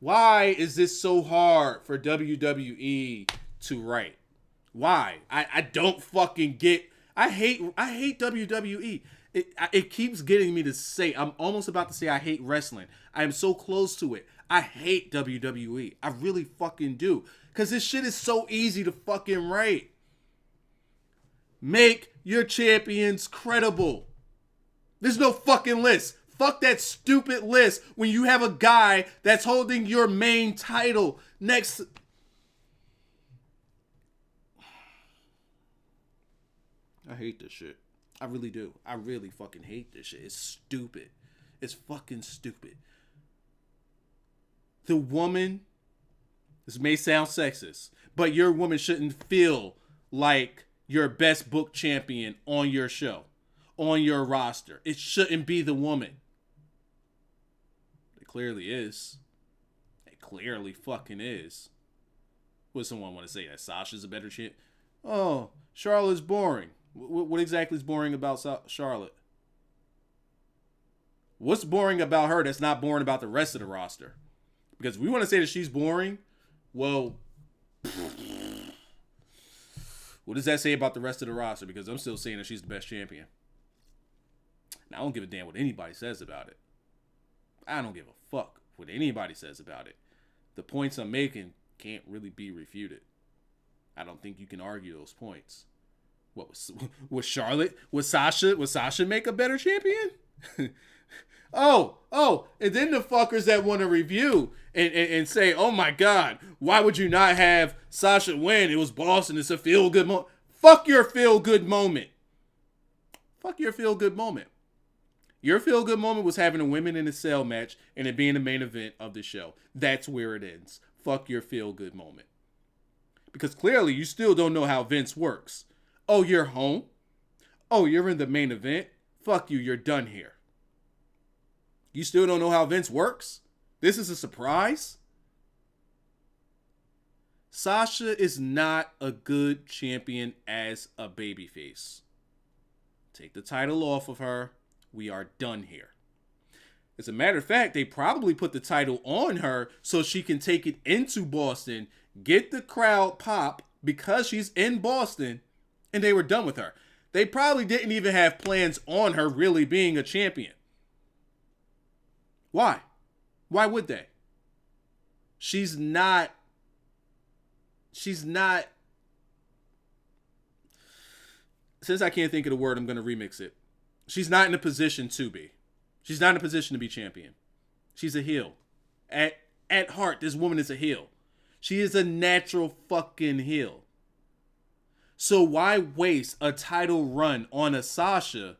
Why is this so hard for WWE to write? Why? I don't fucking get... I hate WWE. It keeps getting me to say... I'm almost about to say I hate wrestling. I am so close to it. I hate WWE. I really fucking do. Because this shit is so easy to fucking write. Make your champions credible. There's no fucking list. Fuck that stupid list when you have a guy that's holding your main title next. I hate this shit. I really do. I really fucking hate this shit. It's stupid. It's fucking stupid. The woman, this may sound sexist, but your woman shouldn't feel like your best book champion on your show, on your roster. It shouldn't be the woman. It clearly is. It clearly fucking is. Would someone want to say that Sasha's a better champ? Oh, Charlotte's boring. What exactly is boring about Charlotte? What's boring about her that's not boring about the rest of the roster? Because if we want to say that she's boring, well, what does that say about the rest of the roster? Because I'm still saying that she's the best champion. Now, I don't give a damn what anybody says about it. I don't give a fuck what anybody says about it. The points I'm making can't really be refuted. I don't think you can argue those points. What was Charlotte? Was Sasha make a better champion? Oh, and then the fuckers that want to review and say, oh my God, why would you not have Sasha win? It was Boston. It's a feel-good moment. Fuck your feel-good moment. Fuck your feel-good moment. Your feel-good moment was having a women in a cell match and it being the main event of the show. That's where it ends. Fuck your feel-good moment. Because clearly you still don't know how Vince works. Oh, you're home? Oh, you're in the main event? Fuck you, you're done here. You still don't know how Vince works? This is a surprise? Sasha is not a good champion as a babyface. Take the title off of her. We are done here. As a matter of fact, they probably put the title on her so she can take it into Boston, get the crowd pop because she's in Boston, and they were done with her. They probably didn't even have plans on her really being a champion. Why? Why would they? She's not. Since I can't think of the word, I'm going to remix it. She's not in a position to be. She's not in a position to be champion. She's a heel. At heart, this woman is a heel. She is a natural fucking heel. So why waste a title run on a Sasha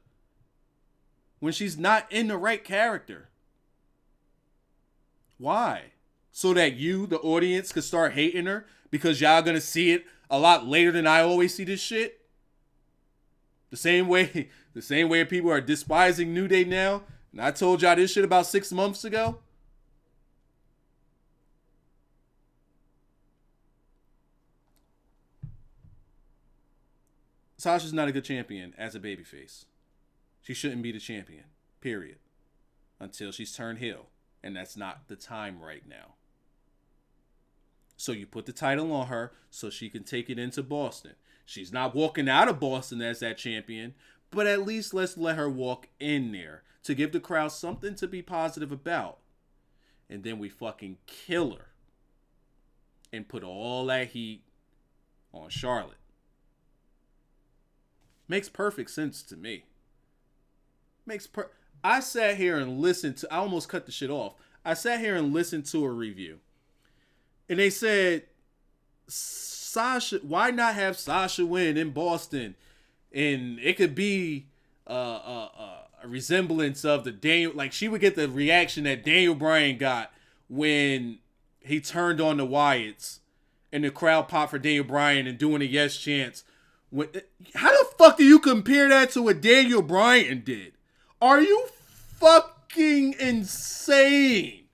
when she's not in the right character? Why? So that you, the audience, could start hating her because y'all gonna see it a lot later than I always see this shit? The same way people are despising New Day now. And I told y'all this shit about 6 months ago. Sasha's not a good champion as a babyface. She shouldn't be the champion, period. Until she's turned heel. And that's not the time right now. So you put the title on her so she can take it into Boston. She's not walking out of Boston as that champion, but at least let's let her walk in there to give the crowd something to be positive about. And then we fucking kill her and put all that heat on Charlotte. Makes perfect sense to me. I sat here and listened to, I almost cut the shit off. I sat here and listened to a review. And they said, Sasha, why not have Sasha win in Boston? And it could be a resemblance of the Daniel, like she would get the reaction that Daniel Bryan got when he turned on the Wyatts and the crowd popped for Daniel Bryan and doing a yes chants. How the fuck do you compare that to what Daniel Bryan did? Are you fucking insane?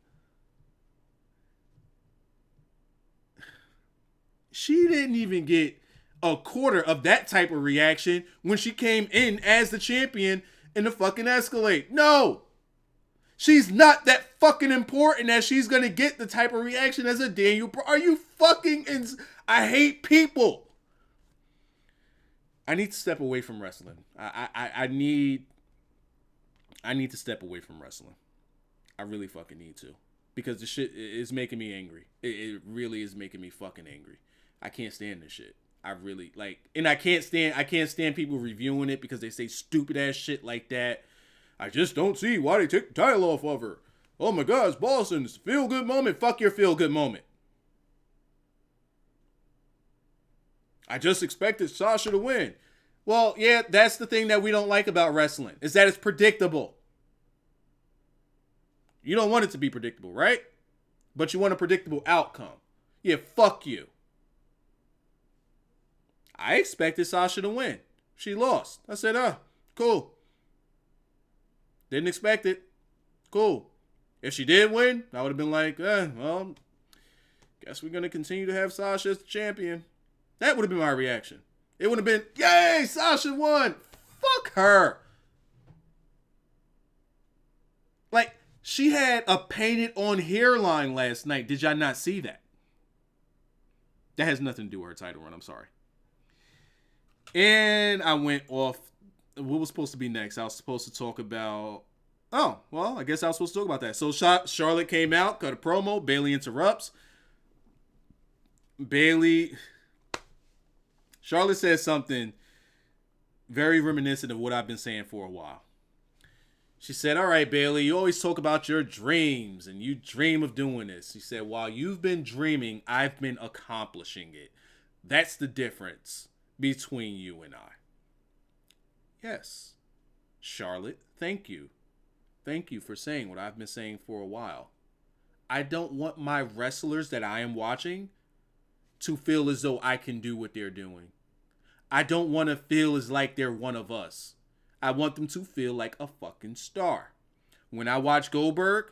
She didn't even get a quarter of that type of reaction when she came in as the champion in the fucking Escalade. No! She's not that fucking important that she's gonna get the type of reaction as a Daniel. Are you fucking I hate people. I need to step away from wrestling. I need to step away from wrestling. I really fucking need to. Because the shit is making me angry. It really is making me fucking angry. I can't stand this shit. I really and I can't stand people reviewing it because they say stupid ass shit like that. I just don't see why they took the title off of her. Oh my God, it's Boston. It's a feel good moment. Fuck your feel good moment. I just expected Sasha to win. Well, yeah, that's the thing that we don't like about wrestling, is that it's predictable. You don't want it to be predictable, right? But you want a predictable outcome. Yeah, fuck you. I expected Sasha to win. She lost. I said, cool. Didn't expect it. Cool. If she did win, I would have been like, well, guess we're going to continue to have Sasha as the champion. That would have been my reaction. It would have been, yay, Sasha won. Fuck her. Like, she had a painted on hairline last night. Did y'all not see that? That has nothing to do with her title run. I'm sorry. And I went off. What was supposed to be next? I was supposed to talk about... Oh, well, I guess I was supposed to talk about that. So Charlotte came out, cut a promo. Bayley interrupts. Charlotte says something very reminiscent of what I've been saying for a while. She said, all right, Bayley, you always talk about your dreams and you dream of doing this. She said, while you've been dreaming, I've been accomplishing it. That's the difference between you and I. Yes. Charlotte, thank you. Thank you for saying what I've been saying for a while. I don't want my wrestlers that I am watching to feel as though I can do what they're doing. I don't want to feel as like they're one of us. I want them to feel like a fucking star. When I watch Goldberg,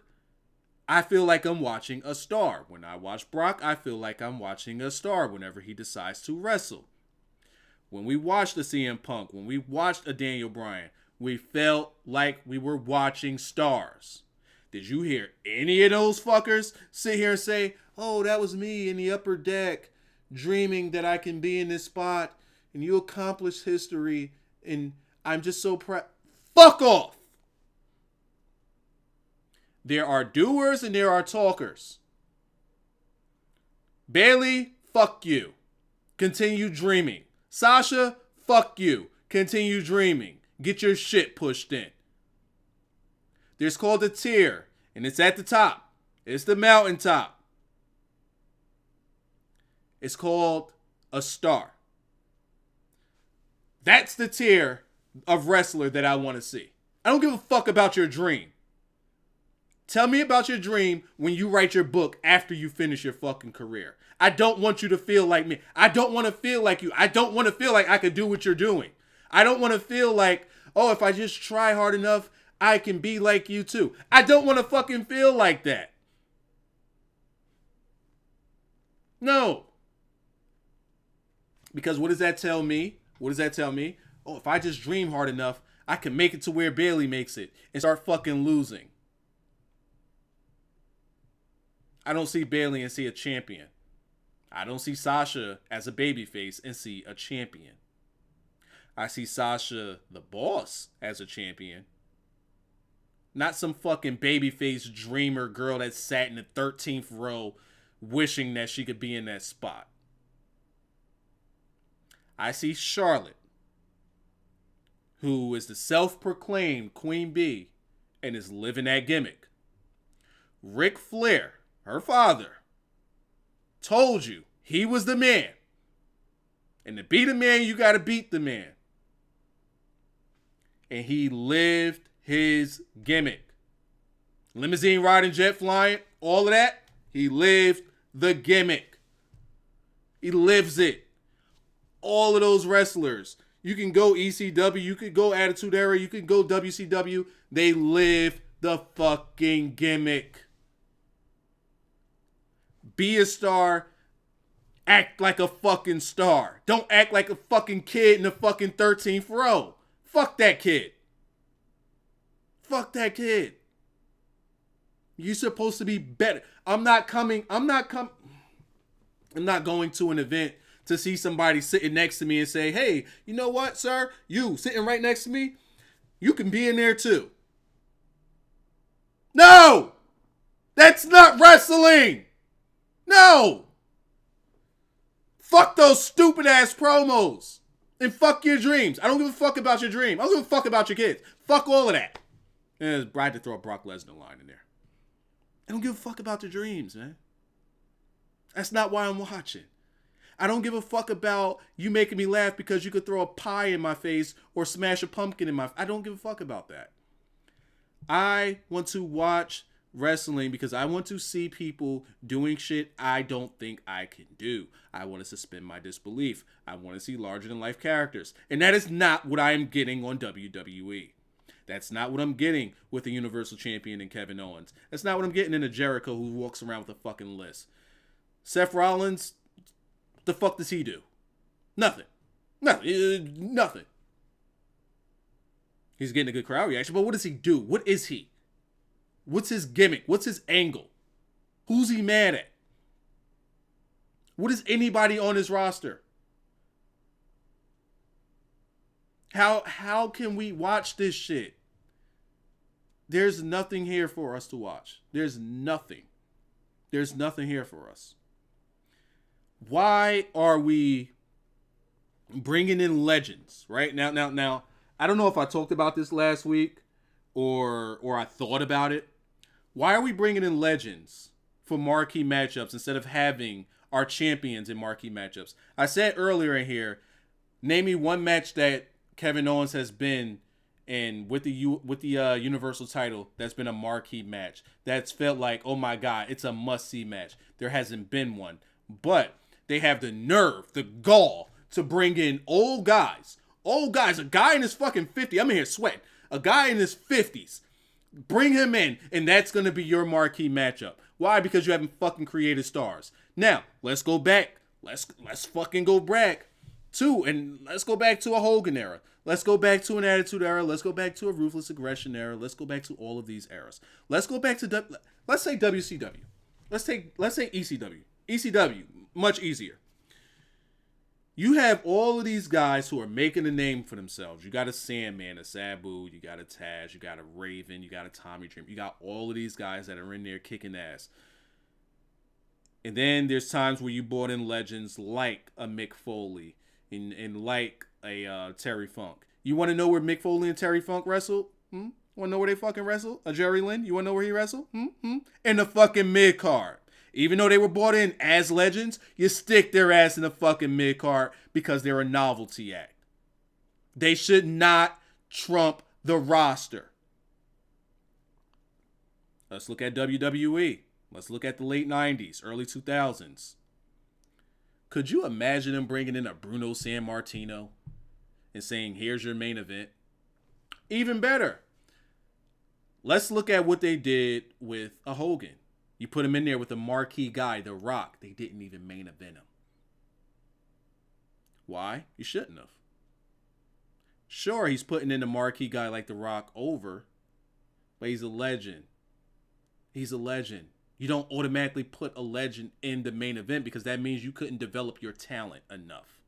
I feel like I'm watching a star. When I watch Brock, I feel like I'm watching a star whenever he decides to wrestle. When we watched a CM Punk, when we watched a Daniel Bryan, we felt like we were watching stars. Did you hear any of those fuckers sit here and say, oh, that was me in the upper deck dreaming that I can be in this spot and you accomplished history and I'm just so proud. Fuck off! There are doers and there are talkers. Bayley, fuck you. Continue dreaming. Sasha, fuck you. Continue dreaming. Get your shit pushed in. There's called a tier, and it's at the top. It's the mountaintop. It's called a star. That's the tier of wrestler that I want to see. I don't give a fuck about your dream. Tell me about your dream when you write your book after you finish your fucking career. I don't want you to feel like me. I don't want to feel like you. I don't want to feel like I could do what you're doing. I don't want to feel like, oh, if I just try hard enough, I can be like you too. I don't want to fucking feel like that. No. Because what does that tell me? What does that tell me? Oh, if I just dream hard enough, I can make it to where Bayley makes it and start fucking losing. I don't see Bayley and see a champion. I don't see Sasha as a babyface and see a champion. I see Sasha, the boss, as a champion. Not some fucking babyface dreamer girl that sat in the 13th row wishing that she could be in that spot. I see Charlotte, who is the self-proclaimed Queen Bee and is living that gimmick. Ric Flair, her father, told you he was the man. And to be the man, you got to beat the man. And he lived his gimmick. Limousine riding, jet flying, all of that. He lived the gimmick. He lives it. All of those wrestlers. You can go ECW, you could go Attitude Era, you could go WCW. They live the fucking gimmick. Be a star. Act like a fucking star. Don't act like a fucking kid in the fucking 13th row. Fuck that kid. Fuck that kid. You're supposed to be better. I'm not going to an event to see somebody sitting next to me and say, hey, you know what, sir? You sitting right next to me, you can be in there too. No! That's not wrestling! No! Fuck those stupid ass promos. And fuck your dreams. I don't give a fuck about your dream. I don't give a fuck about your kids. Fuck all of that. And I had to throw a Brock Lesnar line in there. I don't give a fuck about your dreams, man. That's not why I'm watching. I don't give a fuck about you making me laugh because you could throw a pie in my face or smash a pumpkin in my face. I don't give a fuck about that. I want to watch wrestling because I want to see people doing shit I don't think I can do. I want to suspend my disbelief. I want to see larger than life characters. And that is not what I am getting on WWE. That's not what I'm getting with the Universal Champion and Kevin Owens. That's not what I'm getting in a Jericho who walks around with a fucking list. Seth Rollins, what the fuck does he do? Nothing. Nothing. He's getting a good crowd reaction, but what does he do? What is he? What's his gimmick? What's his angle? Who's he mad at? What is anybody on his roster? How can we watch this shit? There's nothing here for us to watch. There's nothing. There's nothing here for us. Why are we bringing in legends, right? Now, I don't know if I talked about this last week or I thought about it. Why are we bringing in legends for marquee matchups instead of having our champions in marquee matchups? I said earlier in here, name me one match that Kevin Owens has been in with the Universal title that's been a marquee match that's felt like, oh my god, it's a must-see match. There hasn't been one. But they have the nerve, the gall to bring in old guys, a guy in his fucking 50s. I'm in here sweating. A guy in his 50s. Bring him in, and that's going to be your marquee matchup. Why? Because you haven't fucking created stars. Now, let's go back. Let's fucking go back and let's go back to a Hogan era. Let's go back to an Attitude era. Let's go back to a Ruthless Aggression era. Let's go back to all of these eras. Let's go back to, let's say WCW. Let's say ECW. ECW, much easier. You have all of these guys who are making a name for themselves. You got a Sandman, a Sabu, you got a Taz, you got a Raven, you got a Tommy Dream. You got all of these guys that are in there kicking ass. And then there's times where you brought in legends like a Mick Foley and like a Terry Funk. You want to know where Mick Foley and Terry Funk wrestled? Want to know where they fucking wrestled? A Jerry Lynn? You want to know where he wrestled? In the fucking mid-card. Even though they were brought in as legends, you stick their ass in the fucking mid-card because they're a novelty act. They should not trump the roster. Let's look at WWE. Let's look at the late 90s, early 2000s. Could you imagine them bringing in a Bruno Sammartino and saying, here's your main event? Even better. Let's look at what they did with a Hogan. You put him in there with a marquee guy, The Rock. They didn't even main event him. Why? You shouldn't have. Sure, he's putting in a marquee guy like The Rock over, but he's a legend. He's a legend. You don't automatically put a legend in the main event because that means you couldn't develop your talent enough.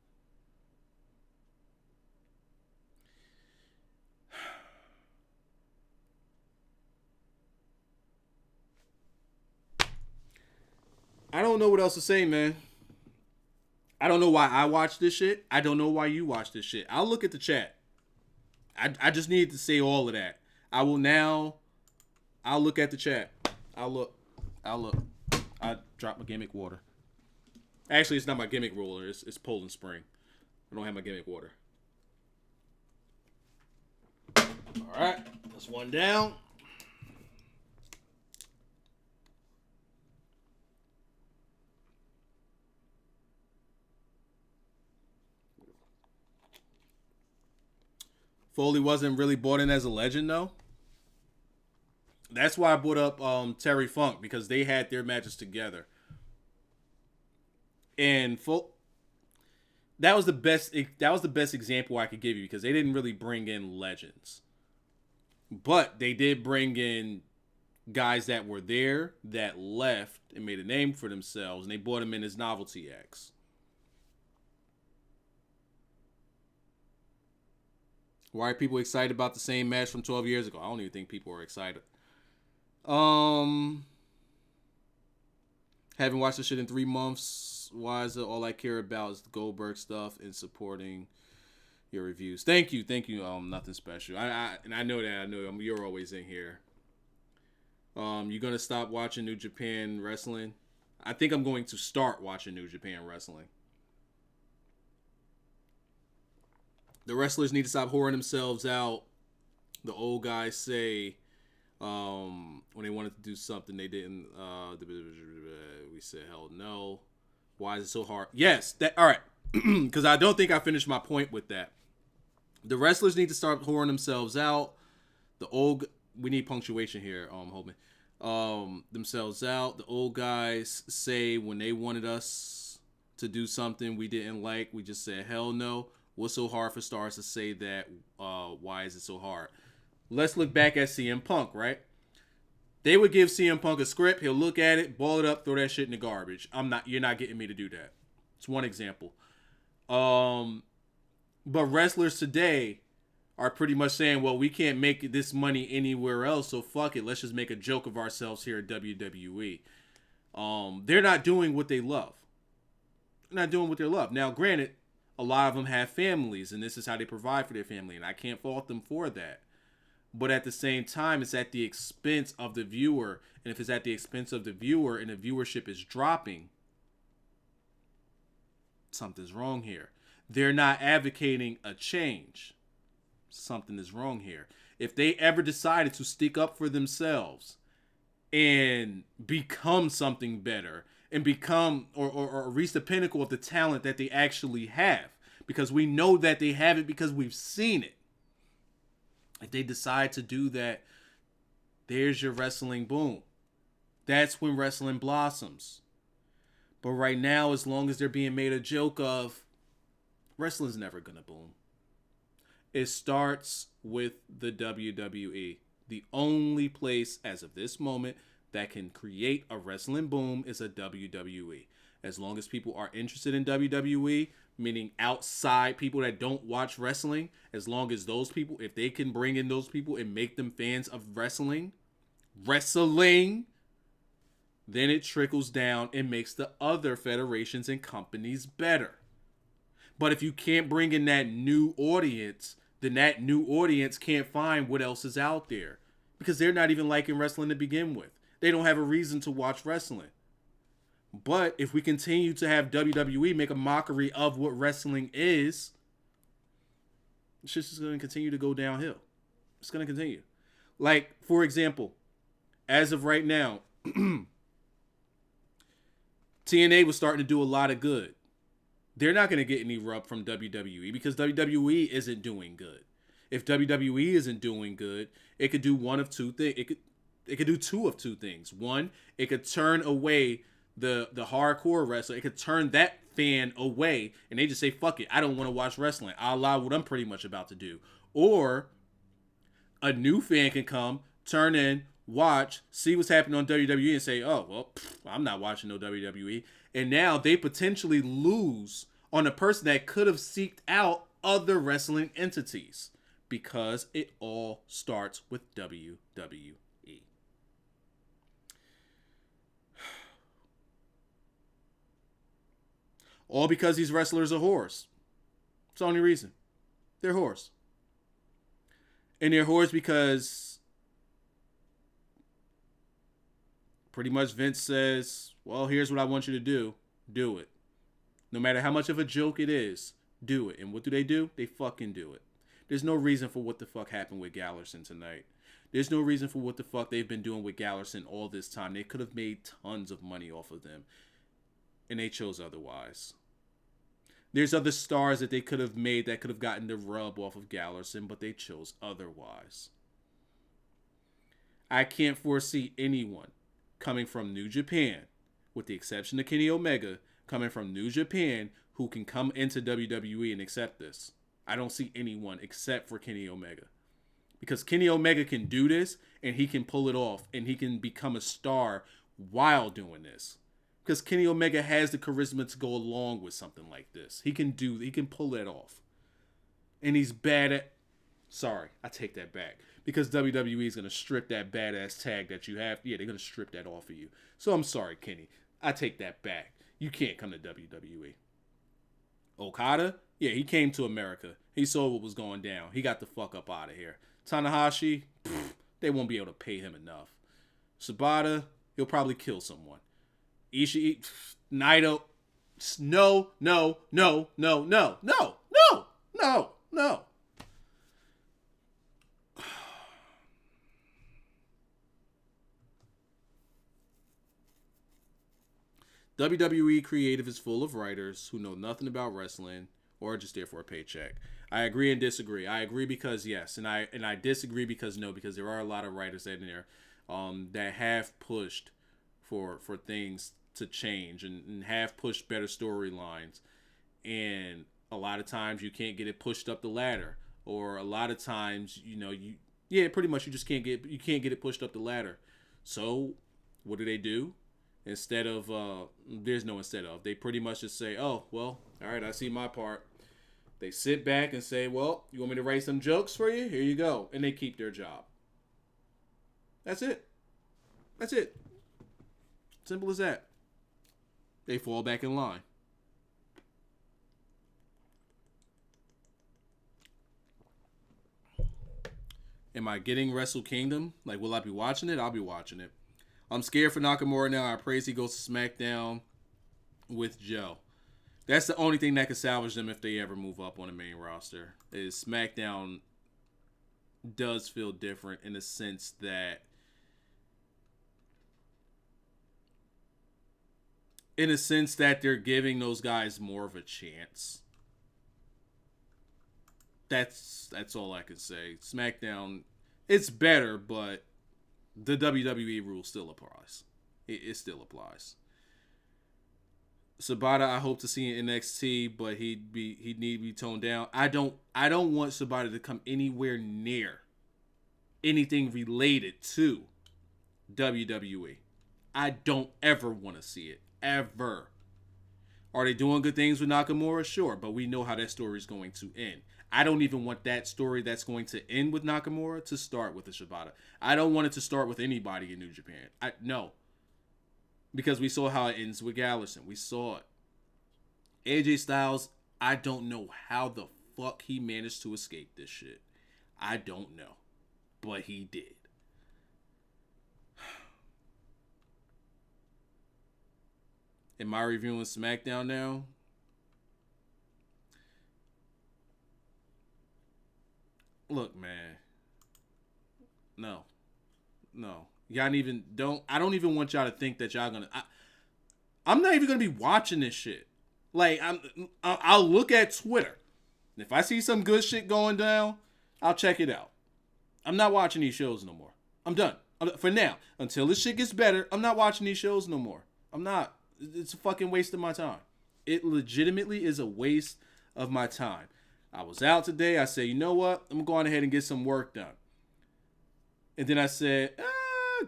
I don't know what else to say, man. I don't know why I watch this shit. I don't know why you watch this shit. I'll look at the chat. I just needed to say all of that. I'll look at the chat. I'll look. I dropped my gimmick water. Actually, it's not my gimmick roller. It's Poland Spring. I don't have my gimmick water. All right. That's one down. Foley wasn't really brought in as a legend, though. That's why I brought up Terry Funk, because they had their matches together. And that was the best example I could give you, because they didn't really bring in legends. But they did bring in guys that were there, that left, and made a name for themselves, and they brought them in as novelty acts. Why are people excited about the same match from 12 years ago? I don't even think people are excited. Haven't watched this shit in 3 months. Why is it all I care about is the Goldberg stuff and supporting your reviews? Thank you. Nothing special. I know that. I know you're always in here. You gonna stop watching New Japan Wrestling? I think I'm going to start watching New Japan Wrestling. The wrestlers need to stop whoring themselves out. The old guys say when they wanted to do something, they didn't. We said, hell no. Why is it so hard? Yes. All right. Because I don't think I finished my point with that. The wrestlers need to start whoring themselves out. We need punctuation here, Holman. Themselves out. The old guys say when they wanted us to do something we didn't like, we just said, hell no. What's so hard for stars to say that? Why is it so hard? Let's look back at CM Punk, right? They would give CM Punk a script. He'll look at it, ball it up, throw that shit in the garbage. You're not getting me to do that. It's one example. But wrestlers today are pretty much saying, well, we can't make this money anywhere else, so fuck it. Let's just make a joke of ourselves here at WWE. They're not doing what they love. They're not doing what they love. Now, granted, a lot of them have families, and this is how they provide for their family, and I can't fault them for that. But at the same time, it's at the expense of the viewer, and if it's at the expense of the viewer and the viewership is dropping, something's wrong here. They're not advocating a change. Something is wrong here. If they ever decided to stick up for themselves and become something better and become or reach the pinnacle of the talent that they actually have, because we know that they have it because we've seen it. If they decide to do that, there's your wrestling boom. That's when wrestling blossoms. But right now, as long as they're being made a joke of, wrestling's never gonna boom. It starts with the WWE. The only place as of this moment that can create a wrestling boom is a WWE. As long as people are interested in WWE, meaning outside people that don't watch wrestling, as long as those people, if they can bring in those people and make them fans of wrestling, then it trickles down and makes the other federations and companies better. But if you can't bring in that new audience, then that new audience can't find what else is out there. Because they're not even liking wrestling to begin with. They don't have a reason to watch wrestling. But if we continue to have WWE make a mockery of what wrestling is, it's just going to continue to go downhill. It's going to continue. Like, for example, as of right now, TNA was starting to do a lot of good. They're not going to get any rub from WWE because WWE isn't doing good. If WWE isn't doing good, it could do one of two things. It could do two of two things. One, it could turn away the hardcore wrestler. It could turn that fan away and they just say, fuck it, I don't want to watch wrestling. I'll allow what I'm pretty much about to do. Or a new fan can come, turn in, watch, see what's happening on WWE and say, oh, well, I'm not watching no WWE. And now they potentially lose on a person that could have seeked out other wrestling entities because it all starts with WWE. All because these wrestlers are whores. It's the only reason. They're whores. And they're whores because pretty much Vince says, well, here's what I want you to do. Do it. No matter how much of a joke it is, do it. And what do? They fucking do it. There's no reason for what the fuck happened with Gallerson tonight. There's no reason for what the fuck they've been doing with Gallerson all this time. They could have made tons of money off of them. And they chose otherwise. There's other stars that they could have made that could have gotten the rub off of Gallerson, but they chose otherwise. I can't foresee anyone coming from New Japan, with the exception of Kenny Omega, coming from New Japan who can come into WWE and accept this. I don't see anyone except for Kenny Omega. Because Kenny Omega can do this, and he can pull it off, and he can become a star while doing this. Because Kenny Omega has the charisma to go along with something like this. He can pull that off. And he's bad at... Sorry, I take that back. Because WWE is going to strip that badass tag that you have. Yeah, they're going to strip that off of you. So I'm sorry, Kenny. I take that back. You can't come to WWE. Okada? Yeah, he came to America. He saw what was going down. He got the fuck up out of here. Tanahashi? They won't be able to pay him enough. Sabata? He'll probably kill someone. Ishii? Naito? No. WWE creative is full of writers who know nothing about wrestling or are just there for a paycheck. I agree and disagree. I agree because yes, and I disagree because no, because there are a lot of writers in there that have pushed for things to change and have pushed better storylines. And a lot of times you can't get it pushed up the ladder, or a lot of times pretty much you just can't get it pushed up the ladder. So what do? Instead of, there's no instead of. They pretty much just say, oh, well, all right, I see my part. They sit back and say, well, you want me to write some jokes for you? Here you go. And they keep their job. That's it. Simple as that. They fall back in line. Am I getting Wrestle Kingdom? Like, will I be watching it? I'll be watching it. I'm scared for Nakamura now. I praise he goes to SmackDown with Joe. That's the only thing that could salvage them if they ever move up on the main roster. Is SmackDown does feel different in the sense that they're giving those guys more of a chance. That's all I can say. SmackDown, it's better, but the WWE rule still applies. It still applies. Sabata, I hope to see in NXT, but he'd need to be toned down. I don't want Sabata to come anywhere near anything related to WWE. I don't ever want to see it. Ever. Are they doing good things with Nakamura? Sure, but we know how that story is going to end. I don't even want that story that's going to end with Nakamura to start with the Shibata. I don't want it to start with anybody in New Japan. No. Because we saw how it ends with Gallows. We saw it. AJ Styles, I don't know how the fuck he managed to escape this shit. I don't know. But he did. Am I reviewing SmackDown now? Look, man. No. Y'all even don't. I don't even want y'all to think that y'all gonna. I'm not even gonna be watching this shit. Like I'll look at Twitter. If I see some good shit going down, I'll check it out. I'm not watching these shows no more. I'm done. For now, until this shit gets better, I'm not watching these shows no more. I'm not. It's a fucking waste of my time. It legitimately is a waste of my time. I was out today. I said, you know what? I'm going ahead and get some work done. And then I said,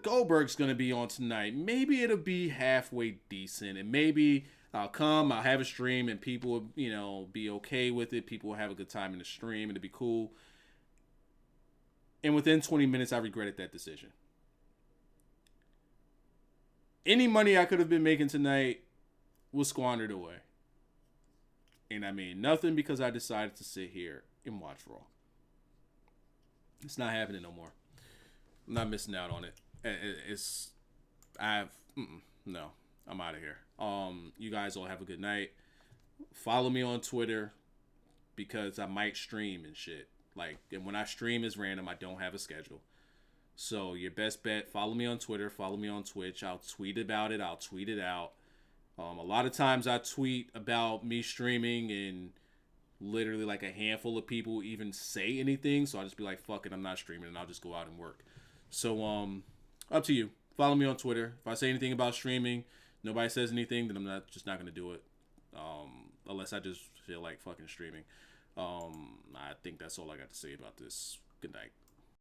Goldberg's going to be on tonight. Maybe it'll be halfway decent. And maybe I'll have a stream, and people will, be okay with it. People will have a good time in the stream, and it'll be cool. And within 20 minutes, I regretted that decision. Any money I could have been making tonight was squandered away. And I mean nothing because I decided to sit here and watch Raw. It's not happening no more. I'm not missing out on it. No, I'm out of here. You guys all have a good night. Follow me on Twitter because I might stream and shit. And when I stream is random. I don't have a schedule. So your best bet, follow me on Twitter, follow me on Twitch. I'll tweet about it. I'll tweet it out. A lot of times I tweet about me streaming and literally like a handful of people even say anything. So I'll just be like, fuck it, I'm not streaming, and I'll just go out and work. So up to you. Follow me on Twitter. If I say anything about streaming, nobody says anything, then I'm just not going to do it. Unless I just feel like fucking streaming. I think that's all I got to say about this. Good night.